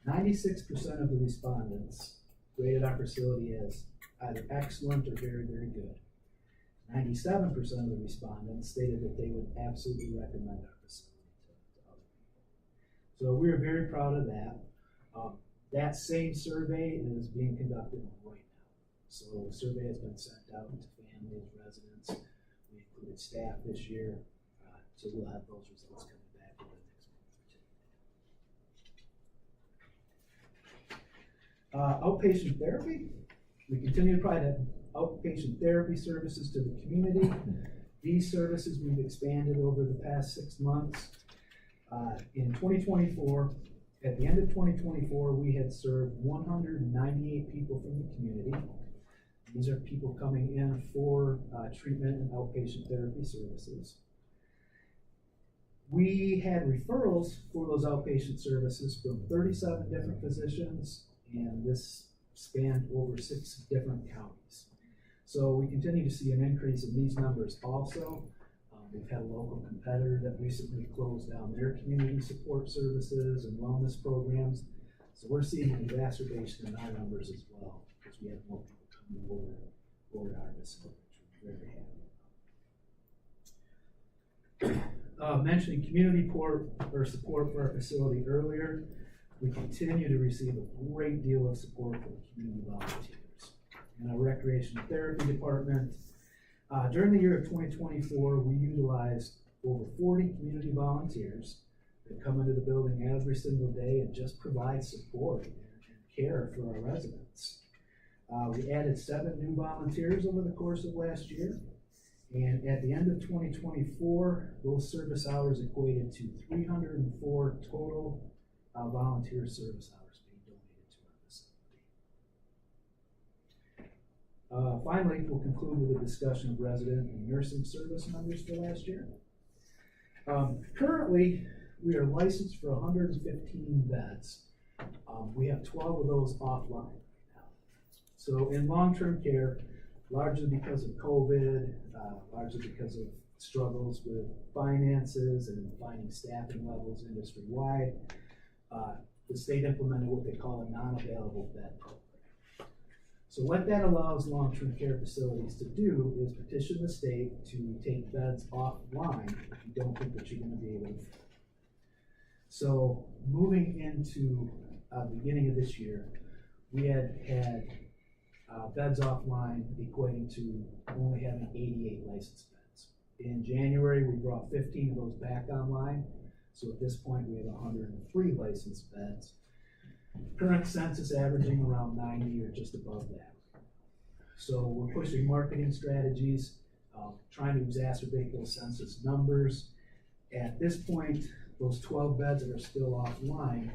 96% of the respondents rated our facility as either excellent or very, very good. 97% of the respondents stated that they would absolutely recommend our facility to other people. So we are very proud of that. That same survey is being conducted right now. So the survey has been sent out to families, residents. We included staff this year, so we'll have those results coming back in the next month or 2. Outpatient therapy. We continue to provide outpatient therapy services to the community. These services we've expanded over the past 6 months. In 2024, at the end of 2024, we had served 198 people from the community. These are people coming in for treatment and outpatient therapy services. We had referrals for those outpatient services from 37 different physicians, and this spanned over 6 different counties. So we continue to see an increase in these numbers also. We've had a local competitor that recently closed down their community support services and wellness programs. So we're seeing an exacerbation in our numbers as well, because we have more people coming over our facility, which we're very happy. Mentioning community support for our facility earlier, we continue to receive a great deal of support from community volunteers. In our recreational therapy department, during the year of 2024, we utilized over 40 community volunteers. to come into the building every single day and just provide support and care for our residents. We added 7 new volunteers over the course of last year. And at the end of 2024, those service hours equated to 304 total volunteer service hours being donated to our facility. Finally, we'll conclude with a discussion of resident and nursing service numbers for last year. Currently, we are licensed for 115 beds. We have 12 of those offline now. So in long-term care, largely because of COVID, largely because of struggles with finances and finding staffing levels industry-wide, the state implemented what they call a non-available bed program. So what that allows long-term care facilities to do is petition the state to take beds offline if you don't think that you're going to be able to fill. So moving into the beginning of this year, we had beds offline equating to only having 88 licensed beds. In January, we brought 15 of those back online. So at this point, we have 103 licensed beds. Current census averaging around 90 or just above that. So we're pushing marketing strategies, trying to exacerbate those census numbers. At this point, those 12 beds that are still offline,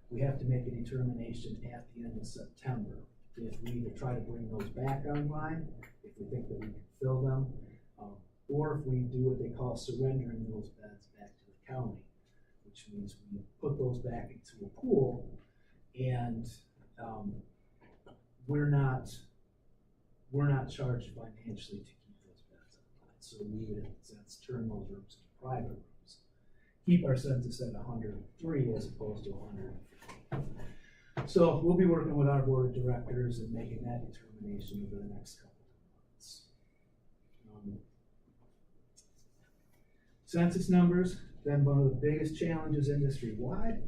we have to make a determination at the end of September if we either try to bring those back online, if we think that we can fill them, or if we do what they call surrendering those beds back to the county, which means we put those back into a pool, and we're not charged financially to keep those beds online. So we would, in a sense, turn those rooms into private rooms, keep our census at 103 as opposed to 150. So we'll be working with our board of directors and making that determination over the next couple of months. Census numbers, been one of the biggest challenges industry-wide,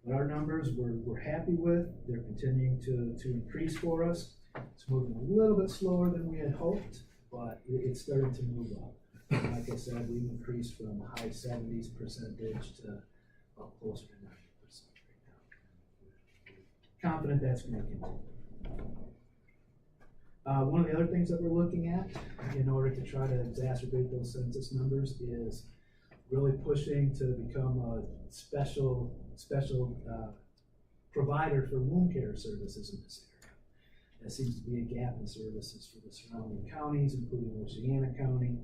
but our numbers we're happy with. They're continuing to increase for us. It's moving a little bit slower than we had hoped, but it's starting to move up. And like I said, we've increased from high 70s percentage to up closer to 90% right now. We're confident that's going to continue. One of the other things that we're looking at in order to try to exacerbate those census numbers is really pushing to become a special provider for wound care services in this area. There seems to be a gap in services for the surrounding counties, including Oceana County.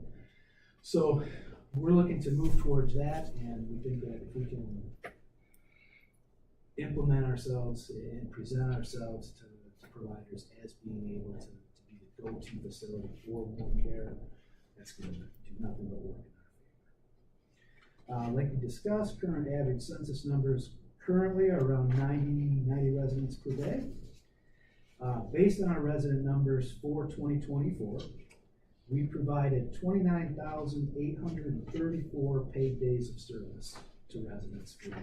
So we're looking to move towards that, and we think that if we can implement ourselves and present ourselves to providers as being able to be the go-to facility for wound care, that's going to do nothing but work in our favor. Like we discussed, current average census numbers currently are around 90 residents per day. Based on our resident numbers for 2024, we provided 29,834 paid days of service to residents for the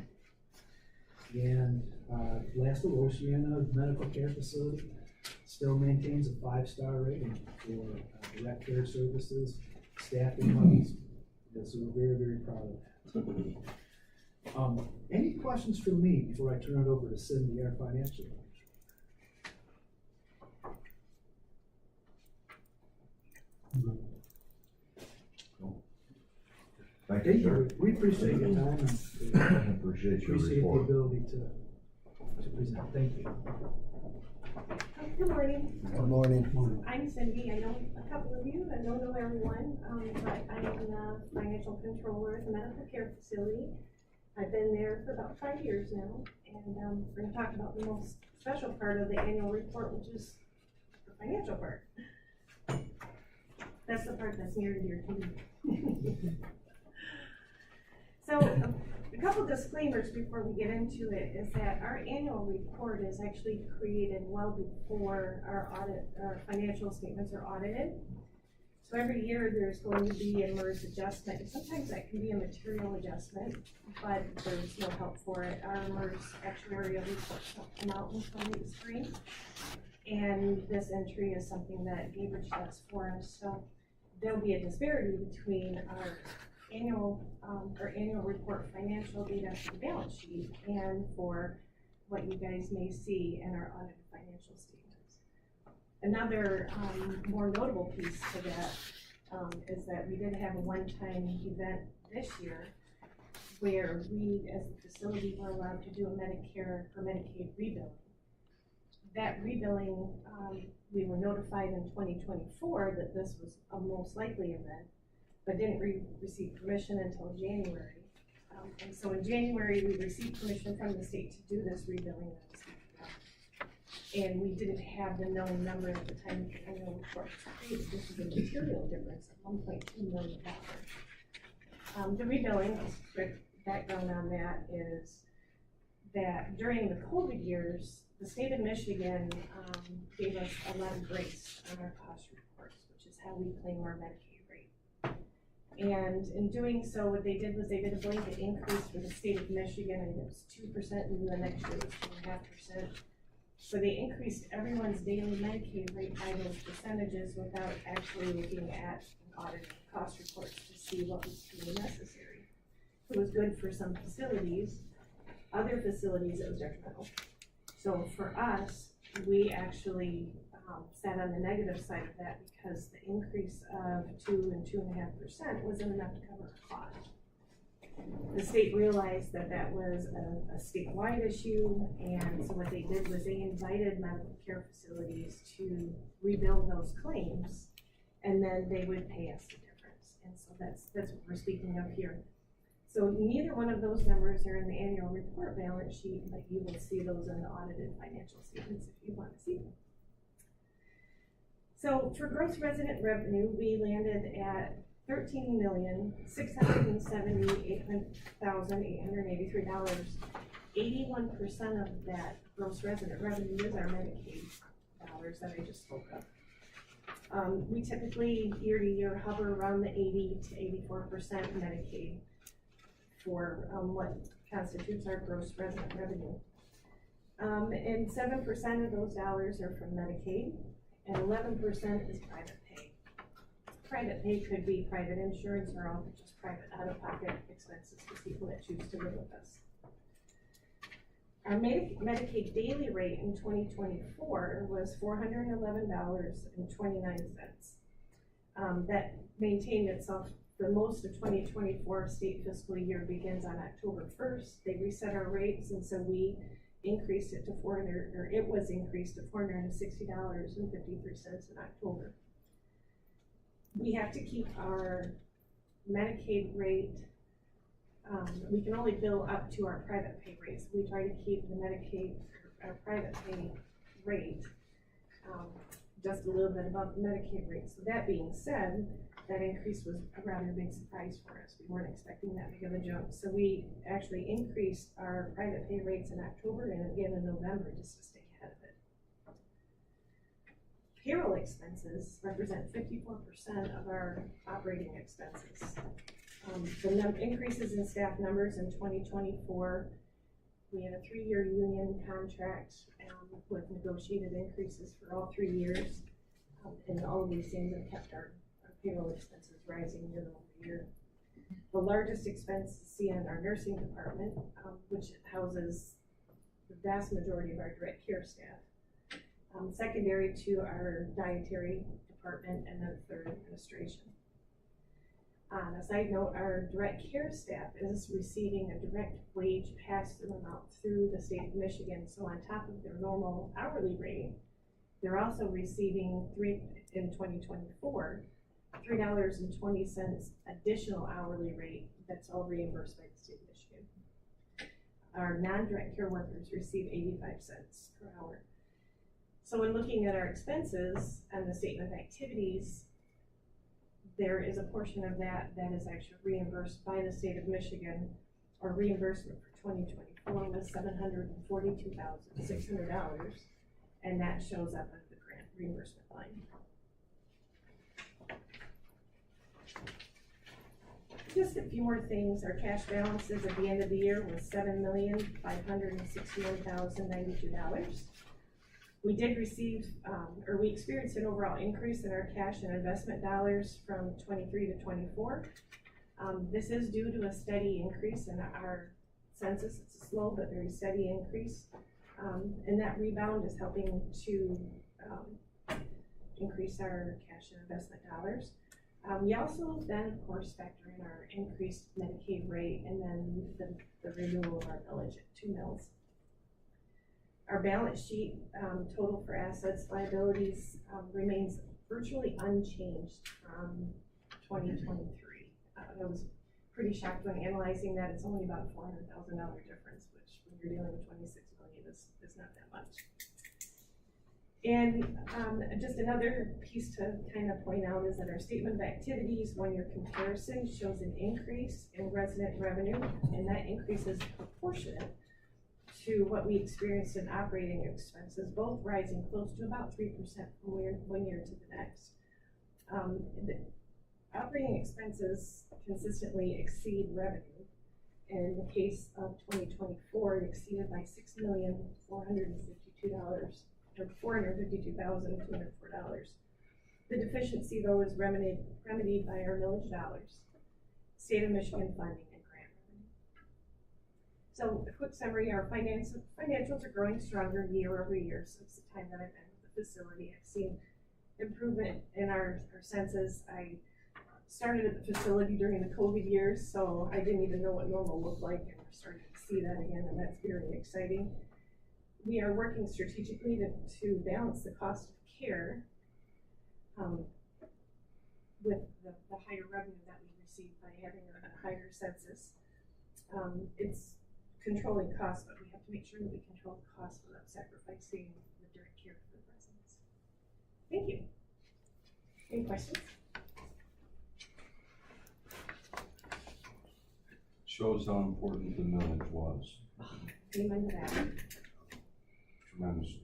year. And last Oceana Medical Care Facility still maintains a 5-star rating for direct care services, staffing levels. So we're very, very proud of that. Any questions from me before I turn it over to Cindy, our financial manager? Thank you, sir. We appreciate your time and Appreciate your appreciate the report. ability to present. Thank you. Good morning. Good morning. I'm Cindy. I know a couple of you. I don't know everyone, but I am the financial controller at the medical care facility. I've been there for about 5 years now, and we're going to talk about the most special part of the annual report, which is the financial part. That's the part that's near to your team. So, a couple disclaimers before we get into it is that our annual report is actually created well before our financial statements are audited. So every year there's going to be a MERS adjustment, and sometimes that can be a material adjustment, but there's no help for it. Our MERS actuarial reports don't come out until late spring, and this entry is something that Cambridge does for us. So there'll be a disparity between our our annual report financial data for the balance sheet and for what you guys may see in our audited financial statements. Another, more notable piece to that, is that we did have a one-time event this year where we, as a facility, were allowed to do a Medicare or Medicaid rebilling. That rebilling, we were notified in 2024 that this was a most likely event, but didn't receive permission until January. And so in January, we received permission from the state to do this rebilling. And we didn't have the known number at the time the annual report was created. This is a material difference of $1.2 million. The rebilling, quick background on that is that during the COVID years, the state of Michigan gave us a lot of grace on our cost reports, which is how we claim our Medicaid rate. And in doing so, what they did was they did a blanket increase for the state of Michigan, and it was 2%, and the next year it was 2.5%. So they increased everyone's daily Medicaid rate by those percentages without actually looking at and auditing cost reports to see what was truly necessary. It was good for some facilities. Other facilities, it was detrimental. So for us, we actually sat on the negative side of that because the increase of 2 and 2.5% wasn't enough to cover our cost. The state realized that that was a statewide issue, and so what they did was they invited medical care facilities to rebuild those claims, and then they would pay us the difference. And so that's what we're speaking of here. So neither one of those numbers are in the annual report balance sheet, but you will see those in the audited financial statements if you want to see them. So for gross resident revenue, we landed at $13,678,883. 81% of that gross resident revenue is our Medicaid dollars that I just spoke of. We typically year to year hover around the 80 to 84% Medicaid for what constitutes our gross resident revenue. And 7% of those dollars are from Medicaid, and 11% is private pay. Private pay could be private insurance or all just private out-of-pocket expenses for people that choose to live with us. Our Medicaid daily rate in 2024 was $411.29. That maintained itself. The most of 2024 state fiscal year begins on October 1st. They reset our rates, and so we increased it to it was increased to $460.53 in October. We have to keep our Medicaid rate, we can only bill up to our private pay rates. We try to keep the Medicaid, our private pay rate, just a little bit above the Medicaid rate. So that being said, that increase was a rather big surprise for us. We weren't expecting that big of a jump. So we actually increased our private pay rates in October and again in November just to stay ahead of it. Payroll expenses represent 54% of our operating expenses. The increases in staff numbers in 2024, we had a 3-year union contract with negotiated increases for all 3 years. And all of these things have kept our payroll expenses rising year over year. The largest expense is seen in our nursing department, which houses the vast majority of our direct care staff. Secondary to our dietary department, and then third, administration. On a side note, our direct care staff is receiving a direct wage pass-through amount through the state of Michigan. So on top of their normal hourly rate, they're also receiving in 2024, $3.20 additional hourly rate that's all reimbursed by the state of Michigan. Our non-direct care workers receive 85 cents per hour. So when looking at our expenses and the statement of activities, there is a portion of that that is actually reimbursed by the state of Michigan. Our reimbursement for 2024 was $742,600, and that shows up as the grant reimbursement line. Just a few more things. Our cash balances at the end of the year was $7,561,092. We did receive, we experienced an overall increase in our cash and investment dollars from 23 to 24. This is due to a steady increase in our census. It's a slow but very steady increase. And that rebound is helping to increase our cash and investment dollars. We also then, of course, factor in our increased Medicaid rate and then the renewal of our millage at 2 mills. Our balance sheet total for assets, liabilities remains virtually unchanged from 2023. I was pretty shocked when analyzing that. It's only about a $400,000 difference, which when you're dealing with 26 million is not that much. And just another piece to kind of point out is that our statement of activities 1-year comparison shows an increase in resident revenue, and that increase is proportionate to what we experienced in operating expenses, both rising close to about 3% from one year to the next. The operating expenses consistently exceed revenue. In the case of 2024, it exceeded by $452,204. The deficiency, though, is remedied by our millage dollars, state of Michigan funding, and grant revenue. So, a quick summary: our financials are growing stronger year over year since the time that I've been with the facility. I've seen improvement in our census. I started at the facility during the COVID years, so I didn't even know what normal looked like, and we're starting to see that again, and that's very exciting. We are working strategically to balance the cost of care with the higher revenue that we receive by having a higher census. It's controlling costs, but we have to make sure that we control the costs without sacrificing the direct care for the residents. Thank you. Any questions? Shows how important the millage was. Amen to that. Tremendously.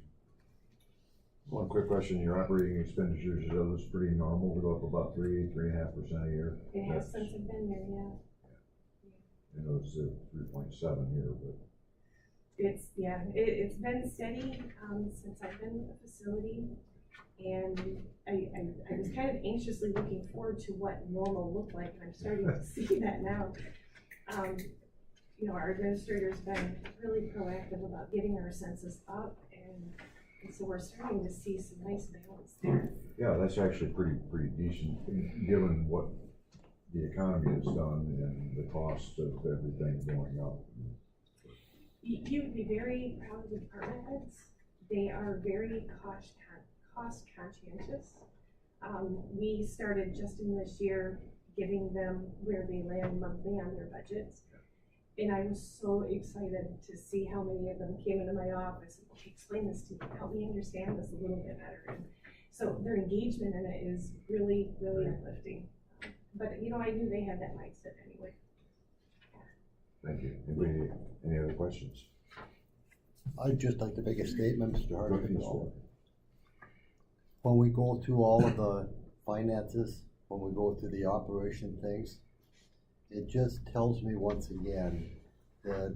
One quick question, your operating expenditures, are those pretty normal to go up about 3.5% a year? It has since I've been there, yeah. I know it's 3.7 here, but. It's been steady since I've been with the facility, and I was kind of anxiously looking forward to what normal looked like, and I'm starting to see that now. You know, our administrator's been really proactive about getting our census up, and so we're starting to see some nice balance there. Yeah, that's actually pretty decent, given what the economy has done and the cost of everything going up. You would be very proud of the department heads. They are very cost conscientious. We started just in this year giving them where they land monthly on their budgets. And I was so excited to see how many of them came into my office and, okay, explain this to me, help me understand this a little bit better. And so their engagement in it is really, really uplifting. But, you know, I knew they had that mindset anyway. Thank you. Any other questions? I'd just like to make a statement, Mr. Go Hardwick. ahead, Mr. When we go through all of the finances, when we go through the operation things, it just tells me once again that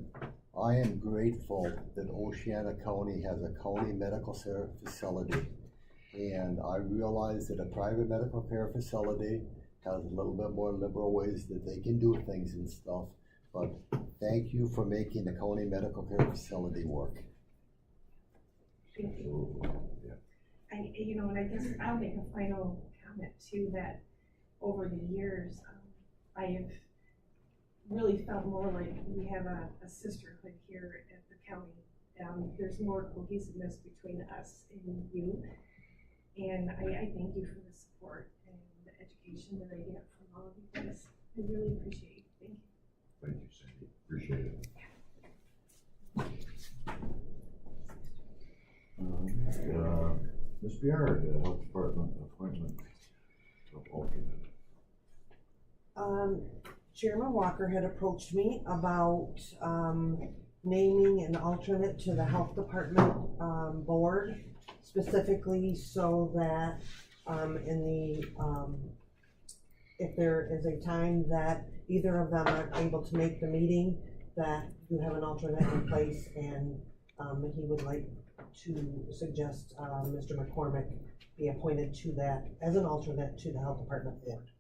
I am grateful that Oceana County has a county medical care facility. And I realize that a private medical care facility has a little bit more liberal ways that they can do things and stuff. But thank you for making the county medical care facility work. Thank you. And I guess I'll make a final comment too, that over the years, I have really felt more like we have a sisterhood here at the county. There's more cohesiveness between us and you. And I thank you for the support and the education that I get from all of you guys. I really appreciate it. Thank you. Thank you, Cindy. Appreciate it. Ms. Biard, Health Department appointment of alternate. Chairman Walker had approached me about naming an alternate to the Health Department board, specifically so that if there is a time that either of them aren't able to make the meeting, that you have an alternate in place, and he would like to suggest Mr. McCormick be appointed to that as an alternate to the Health Department board.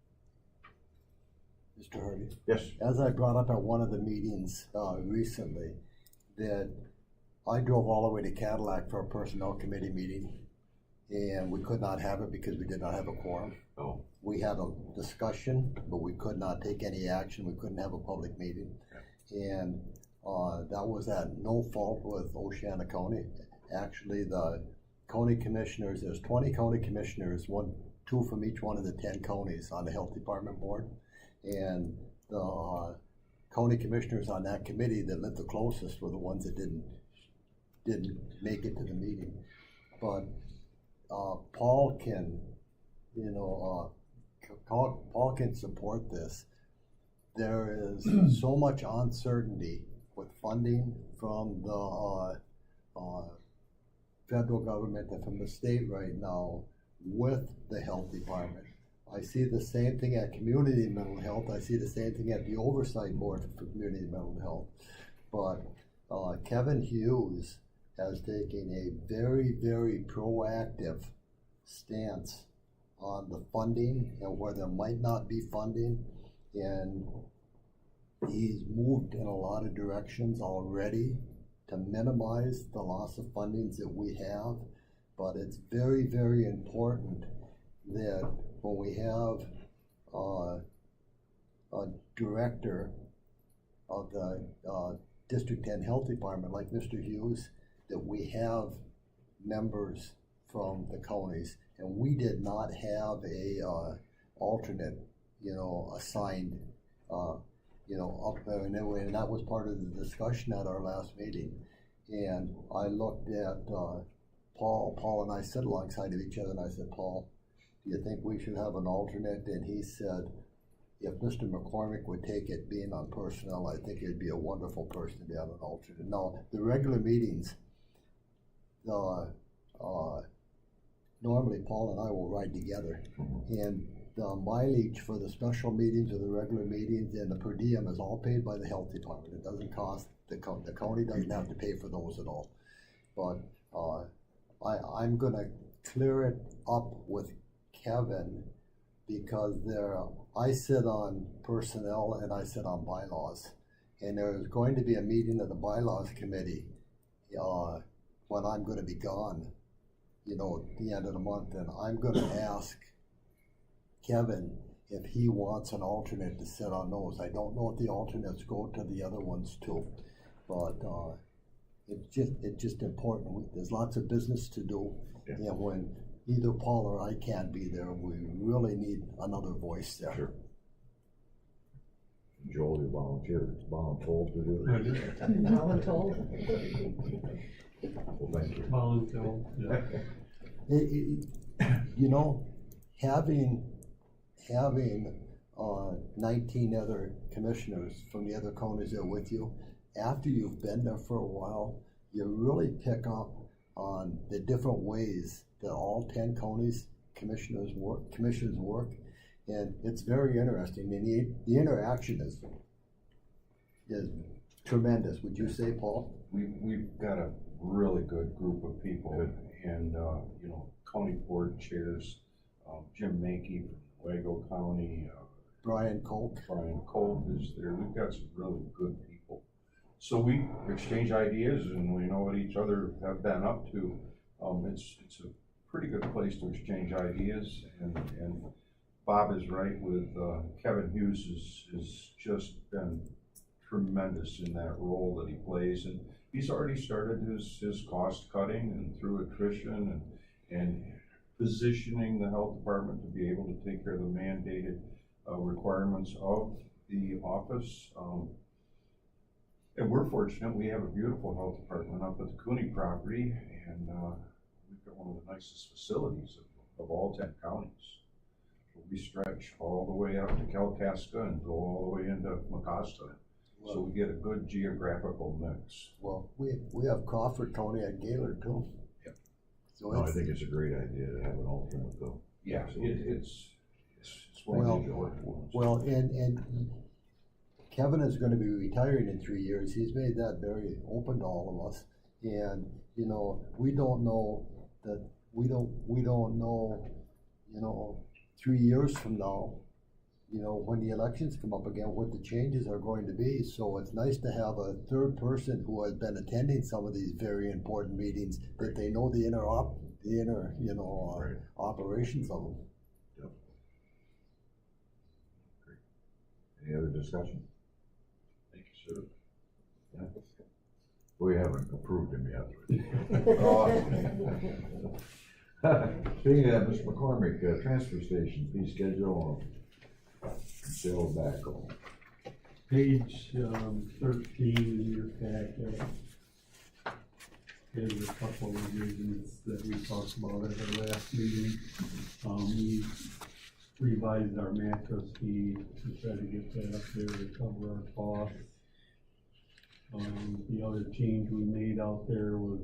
Mr. Hardy? Yes. As I brought up at one of the meetings, recently, that I drove all the way to Cadillac for a personnel committee meeting, and we could not have it because we did not have a quorum. Oh. We had a discussion, but we could not take any action, we couldn't have a public meeting. And, that was at no fault with Oceana County. Actually, the county commissioners, there's 20 county commissioners, two from each one of the 10 counties on the health department board. And the county commissioners on that committee that lived the closest were the ones that didn't make it to the meeting. But Paul can, Paul can support this. There is so much uncertainty with funding from the federal government and from the state right now with the health department. I see the same thing at community mental health. I see the same thing at the oversight board for community mental health. But Kevin Hughes has taken a very, very proactive stance on the funding and where there might not be funding. And he's moved in a lot of directions already to minimize the loss of fundings that we have. But it's very, very important that when we have a director of the District 10 Health Department like Mr. Hughes, that we have members from the counties. And we did not have a alternate, assigned, up there. And that was part of the discussion at our last meeting. And I looked at Paul and I sat alongside of each other, and I said, Paul, do you think we should have an alternate? And he said, if Mr. McCormick would take it being on personnel, I think he'd be a wonderful person to be on an alternate. Now, the regular meetings, normally Paul and I will ride together, and the mileage for the special meetings or the regular meetings and the per diem is all paid by the health department. It doesn't cost, the county doesn't have to pay for those at all. But I'm gonna clear it up with Kevin, because I sit on personnel and I sit on bylaws. And there's going to be a meeting of the bylaws committee when I'm gonna be gone, at the end of the month. And I'm gonna ask Kevin if he wants an alternate to sit on those. I don't know if the alternates go to the other ones too, but it's just important. There's lots of business to do, and when either Paul or I can't be there, we really need another voice there. Sure. Joel, you voluntold to do it? Voluntold? Well, thank you. Voluntold, yeah. Having 19 other commissioners from the other counties there with you, after you've been there for a while, you really pick up on the different ways that all 10 counties commissions work, and it's very interesting. And the interaction is tremendous. Would you say, Paul? We've got a really good group of people, and county board chairs, Jim Mankey from Wago County, Brian Colt is there. We've got some really good people. So we exchange ideas, and we know what each other have been up to. It's a pretty good place to exchange ideas, and Bob is right with Kevin Hughes has just been tremendous in that role that he plays, and he's already started his cost cutting and through attrition and positioning the health department to be able to take care of the mandated requirements of the office. And we're fortunate, we have a beautiful health department up at the Cooney property, and we've got one of the nicest facilities of all 10 counties. We stretch all the way up to Kalkaska and go all the way into Mecosta. So we get a good geographical mix. Well, we have Crawford County at Gaylord too. Yep. So No, I think it's a great idea to have an alternate though. Yeah, it's well, and Kevin is going to be retiring in 3 years. He's made that very open to all of us, and we don't know that we don't know 3 years from now you know, when the elections come up again, what the changes are going to be. So it's nice to have a third person who has been attending some of these very important meetings, that they know the inner, you know, Right. operations of them. Yep. Great. Any other discussion? Thank you, sir. Yeah. We haven't approved him yet. Speaking of that, Mr. McCormick, transfer station fee schedule, sale backhoe. Page 13 in your packet is a couple of revisions that we talked about at our last meeting. We revised our mattress fee to try to get that up there to cover our costs. The other change we made out there was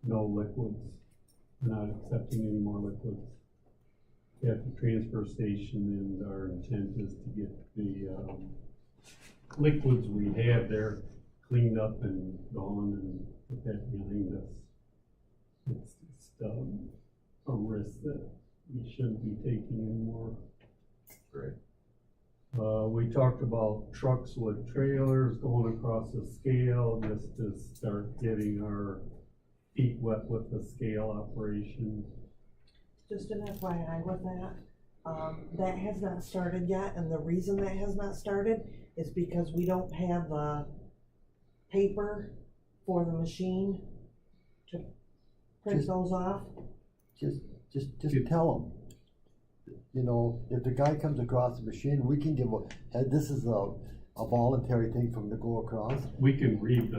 no liquids. We're not accepting any more liquids at the transfer station, and our intent is to get the liquids we have there cleaned up and gone and put that behind us. It's just a risk that we shouldn't be taking anymore. Great. We talked about trucks with trailers going across the scale, just to start getting our feet wet with the scale operation. Just an FYI with that, that has not started yet, and the reason that has not started is because we don't have the paper for the machine to print those off. Just tell them. You know, if the guy comes across the machine, we can give this is a voluntary thing for him to go across. We can read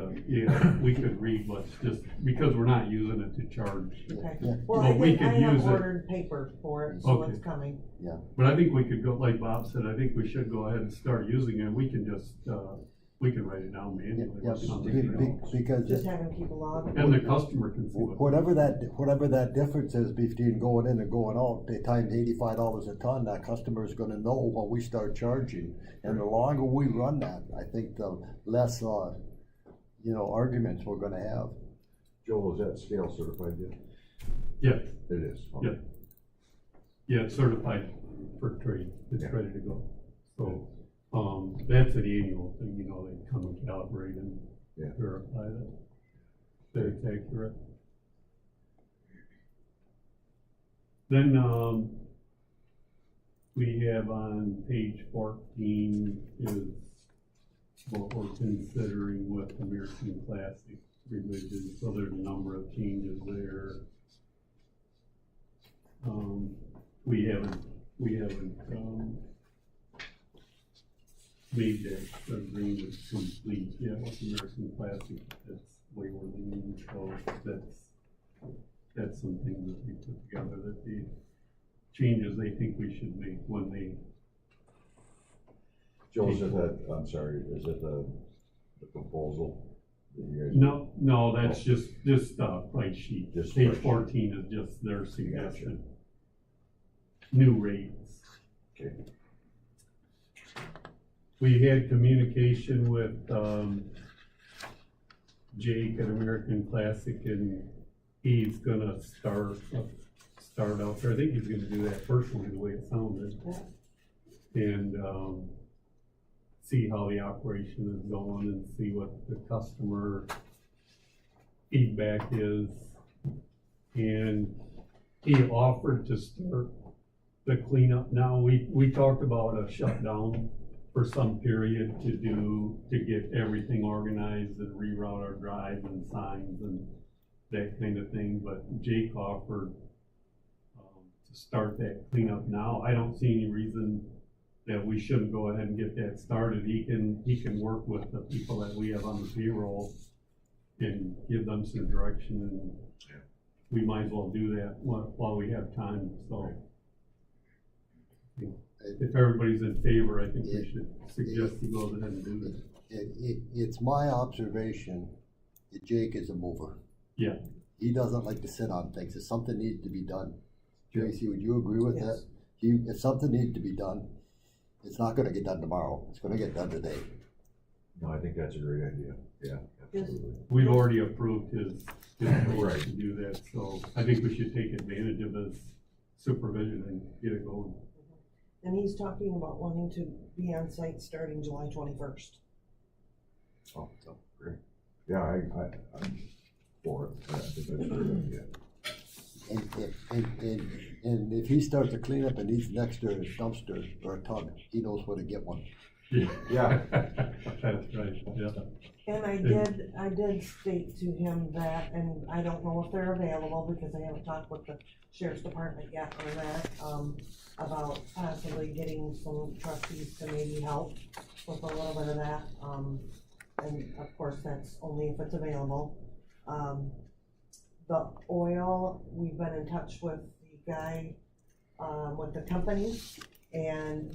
we could read what's just, because we're not using it to charge. Okay. Yeah. Well, But we I could have use it. ordered paper for it, so Okay. it's coming. Yeah. But I think we could go, like Bob said, I think we should go ahead and start using it. We can just, we can write it down manually. Yeah, or something, because Just have him keep a log. and the customer can see what. whatever that difference is between going in and going out, they times $85 a ton, that customer's gonna know when we start charging. And the longer we run that, I think the less, you know, arguments we're gonna have. Joel, is that scale certified yet? Yes, It is. Okay. yeah. Yeah, it's certified for trade. It's Yeah. ready to go. So, that's an annual thing, you know, they come and calibrate and Yeah. verify that it's accurate. Then, we have on page 14 is what we're considering with American Classic revision, so there's a number of changes there. We haven't made that agreement complete yet with American Classic. That's way we're leaning, so that's some things that we put together, that the changes they think we should make when they. Joel, is it I'm sorry, is it the proposal that you guys? No, that's just price sheet. Just Page price sheet. 14 is just their suggestion. New rates. Okay. We had communication with, Jake at American Classic, and he's gonna start out there. I think he's gonna do that personally, the way it sounded. And, see how the operation is going and see what the customer feedback is. And he offered to start the cleanup now. We talked about a shutdown for some period to get everything organized and reroute our drives and signs and that kind of thing, but Jake offered to start that cleanup now. I don't see any reason that we shouldn't go ahead and get that started. He can work with the people that we have on the payroll and give them some direction, and we might as well do that while we have time, so. If everybody's in favor, I think we should suggest he goes ahead and do it. It's my observation that Jake is a mover. Yeah. He doesn't like to sit on things. If something needs to be done. Tracy, would you agree with Yes. that? If something needs to be done, it's not gonna get done tomorrow. It's gonna get done today. No, I think that's a great idea. Yeah, absolutely. We've already approved his Right. to do that, so I think we should take advantage of his supervision and get it going. And he's talking about wanting to be on site starting July 21st. Oh, so, great. Yeah, I'm for it. I think that's a good idea. And if he starts to clean up and needs an extra dumpster or a tub, he knows where to get one. Yeah. That's right, yeah. And I did state to him that, and I don't know if they're available because I haven't talked with the sheriff's department yet on that, about possibly getting some trustees to maybe help with a little bit of that. And of course, that's only if it's available. The oil, we've been in touch with the guy, with the company, and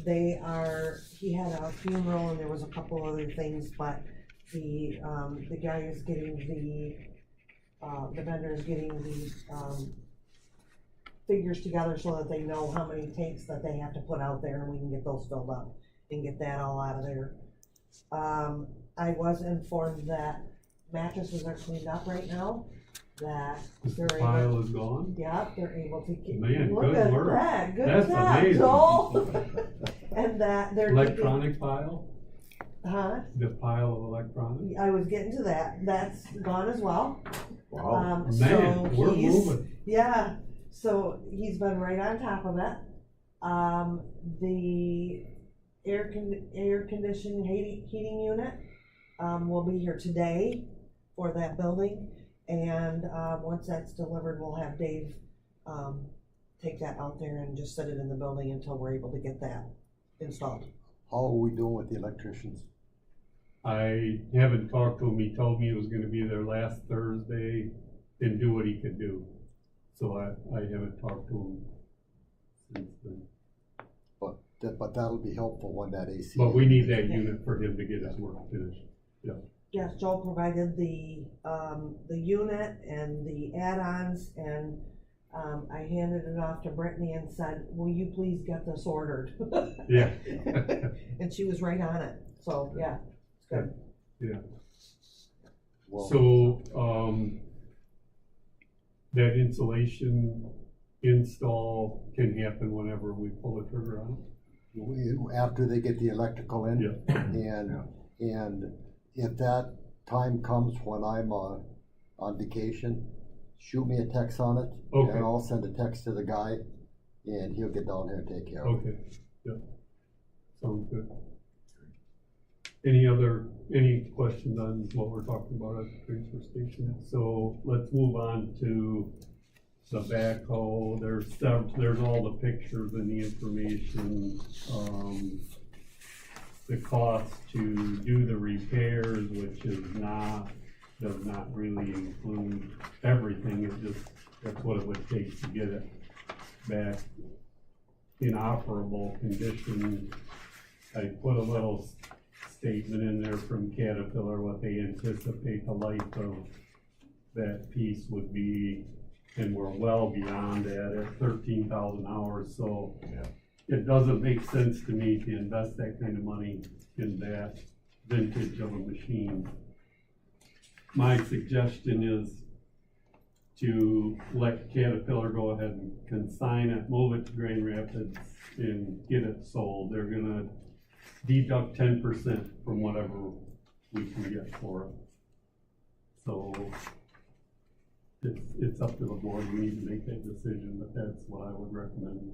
he had a funeral and there was a couple other things, but the guy is getting the vendor is getting the, figures together so that they know how many tanks that they have to put out there, and we can get those filled up and get that all out of there. I was informed that mattresses are cleaned up right now, that The they're pile able, is gone? yeah, they're able to get, Man, look good at work. that, good That's job, amazing. Joel. And that they're keeping, Electronic pile? huh? The pile of electronics? I was getting to that, that's gone as well. Wow. So Man, we're he's- moving. Yeah, so he's been right on top of it. The air conditioning heating unit, will be here today for that building. And, once that's delivered, we'll have Dave, take that out there and just set it in the building until we're able to get that installed. How are we doing with the electricians? I haven't talked to him. He told me he was gonna be there last Thursday and do what he could do. So I haven't talked to him since then. But that'll be helpful when that AC. But we need that unit for him to get his work finished. Yes, Joel provided the unit and the add-ons, and, I handed it off to Brittany and said, will you please get this ordered? Yeah. And she was right on it, so, yeah, it's good. Yeah. Well, So, that insulation install can happen whenever we pull the trigger on after they get the electrical in. Yeah. And if that time comes when I'm on vacation, shoot me a text on it. Okay. And I'll send a text to the guy and he'll get down here and take care it. of it. Okay, yeah. Sounds good. Any questions on what we're talking about at the transfer station? So let's move on to the backhoe. There's all the pictures and the information, the cost to do the repairs, which does not really include everything. That's what it would take to get it back in operable condition. I put a little statement in there from Caterpillar, what they anticipate the life of that piece would be, and we're well beyond that at 13,000 hours, so it doesn't make sense to me to invest that kind of money in that vintage of a machine. My suggestion is to let Caterpillar go ahead and consign it, move it to Grand Rapids, and get it sold. They're gonna deduct 10% from whatever we can get for it. So it's up to the board. We need to make that decision, but that's what I would recommend.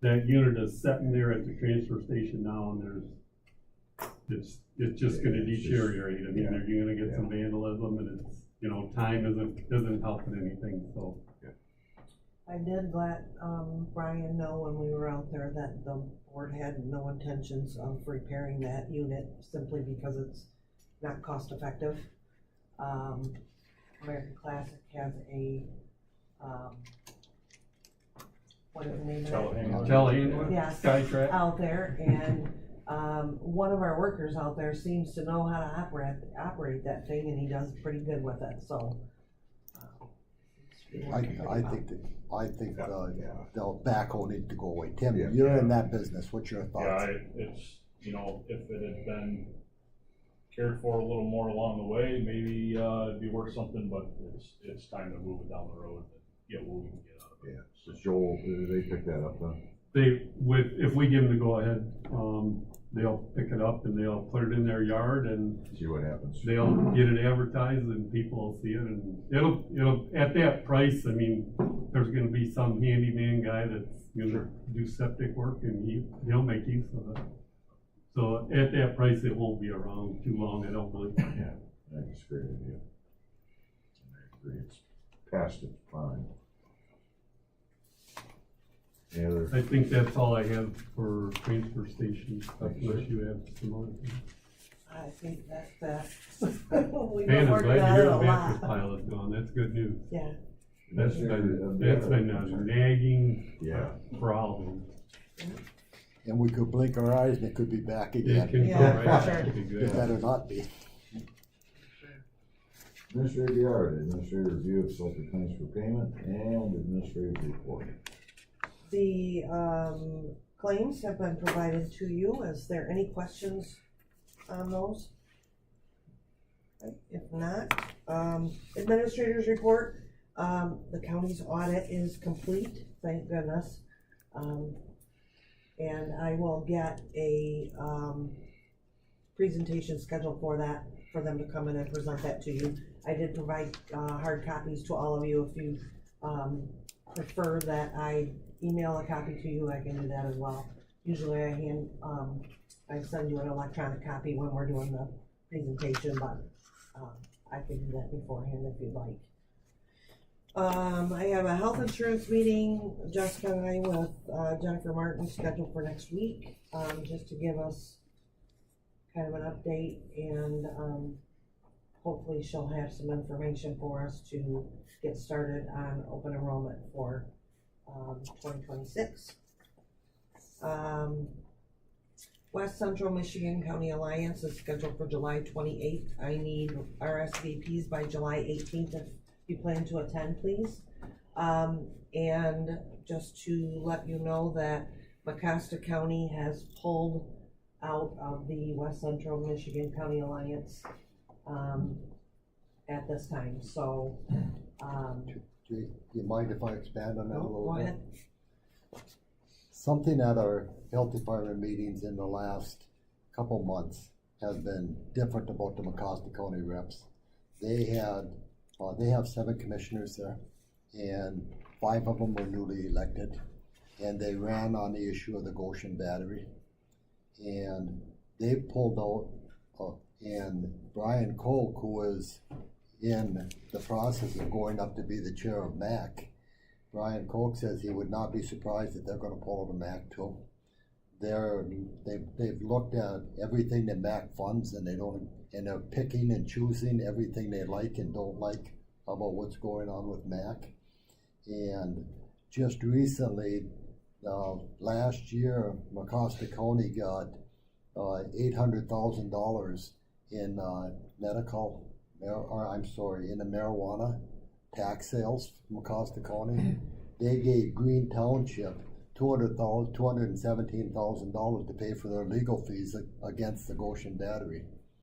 That unit is sitting there at the transfer station now, and it's just gonna deteriorate. I mean, you're gonna get some vandalism, and time isn't helping anything, so. I did let, Brian know when we were out there that the board had no intentions of repairing that unit simply because it's not cost effective. American Classic has a, what is the name of it? Telehandler? Yes. Skytrack? Out there, and, one of our workers out there seems to know how to operate that thing, and he does pretty good with it, so. I think the backhoe needs to go away. Tim, Yeah. you're in that business. What's your thoughts? Yeah, it's, if it had been cared for a little more along the way, maybe, it'd be worth something, but it's time to move it down the road and get what we can get out of it. Yeah, so Joel, did they pick that up then? if we give them the go-ahead, they'll pick it up and they'll put it in their yard and See what happens. they'll get it advertised and people will see it, and it'll, at that price, I mean, there's gonna be some handyman guy that's gonna do septic work and he'll make use of it. So at that price, it won't be around too long, I don't believe. Yeah, I think it's a great idea. I agree, it's past its prime. Any other, I think that's all I have for transfer station, Thank you, sir. unless you have some other things. I think that's that. We've Man, been I'm working glad to on hear it the a mattress lot. pile is gone, that's good news. Yeah, That's been a nagging yeah, problem. And we could blink our eyes and it could be back It again. can Yeah, go right for back sure. to It good. better not be. Administrative yard, administrative review of selected claims for payment and administrative report. the, claims have been provided to you. Is there any questions on those? Okay, if not, administrator's report, the county's audit is complete, thank goodness. And I will get a, presentation scheduled for that, for them to come in and present that to you. I did provide, hard copies to all of you. If you, prefer that I email a copy to you, I can do that as well. Usually I send you an electronic copy when we're doing the presentation, but, I can do that beforehand if you'd like. I have a health insurance meeting, Jessica and I with, Jennifer Martin scheduled for next week, just to give us kind of an update and, hopefully she'll have some information for us to get started on open enrollment for 2026. West Central Michigan County Alliance is scheduled for July 28th. I need RSVPs by July 18th if you plan to attend, please. And just to let you know that Mecosta County has pulled out of the West Central Michigan County Alliance at this time, so Do you mind if I expand on that a little go bit? ahead. Something at our health department meetings in the last couple months has been different about the Mecosta County reps. They have 7 commissioners there, and 5 of them were newly elected, and they ran on the issue of the Goshen Battery. And they pulled out, and Brian Koch, who was in the process of going up to be the chair of MAC, Brian Koch says he would not be surprised if they're gonna pull out a MAC too. They've looked at everything that MAC funds, and they're picking and choosing everything they like and don't like about what's going on with MAC. And just recently, last year, Mecosta County got $800,000 in in the marijuana tax sales from Mecosta County. They gave Green Township $217,000 to pay for their legal fees against the Goshen Battery.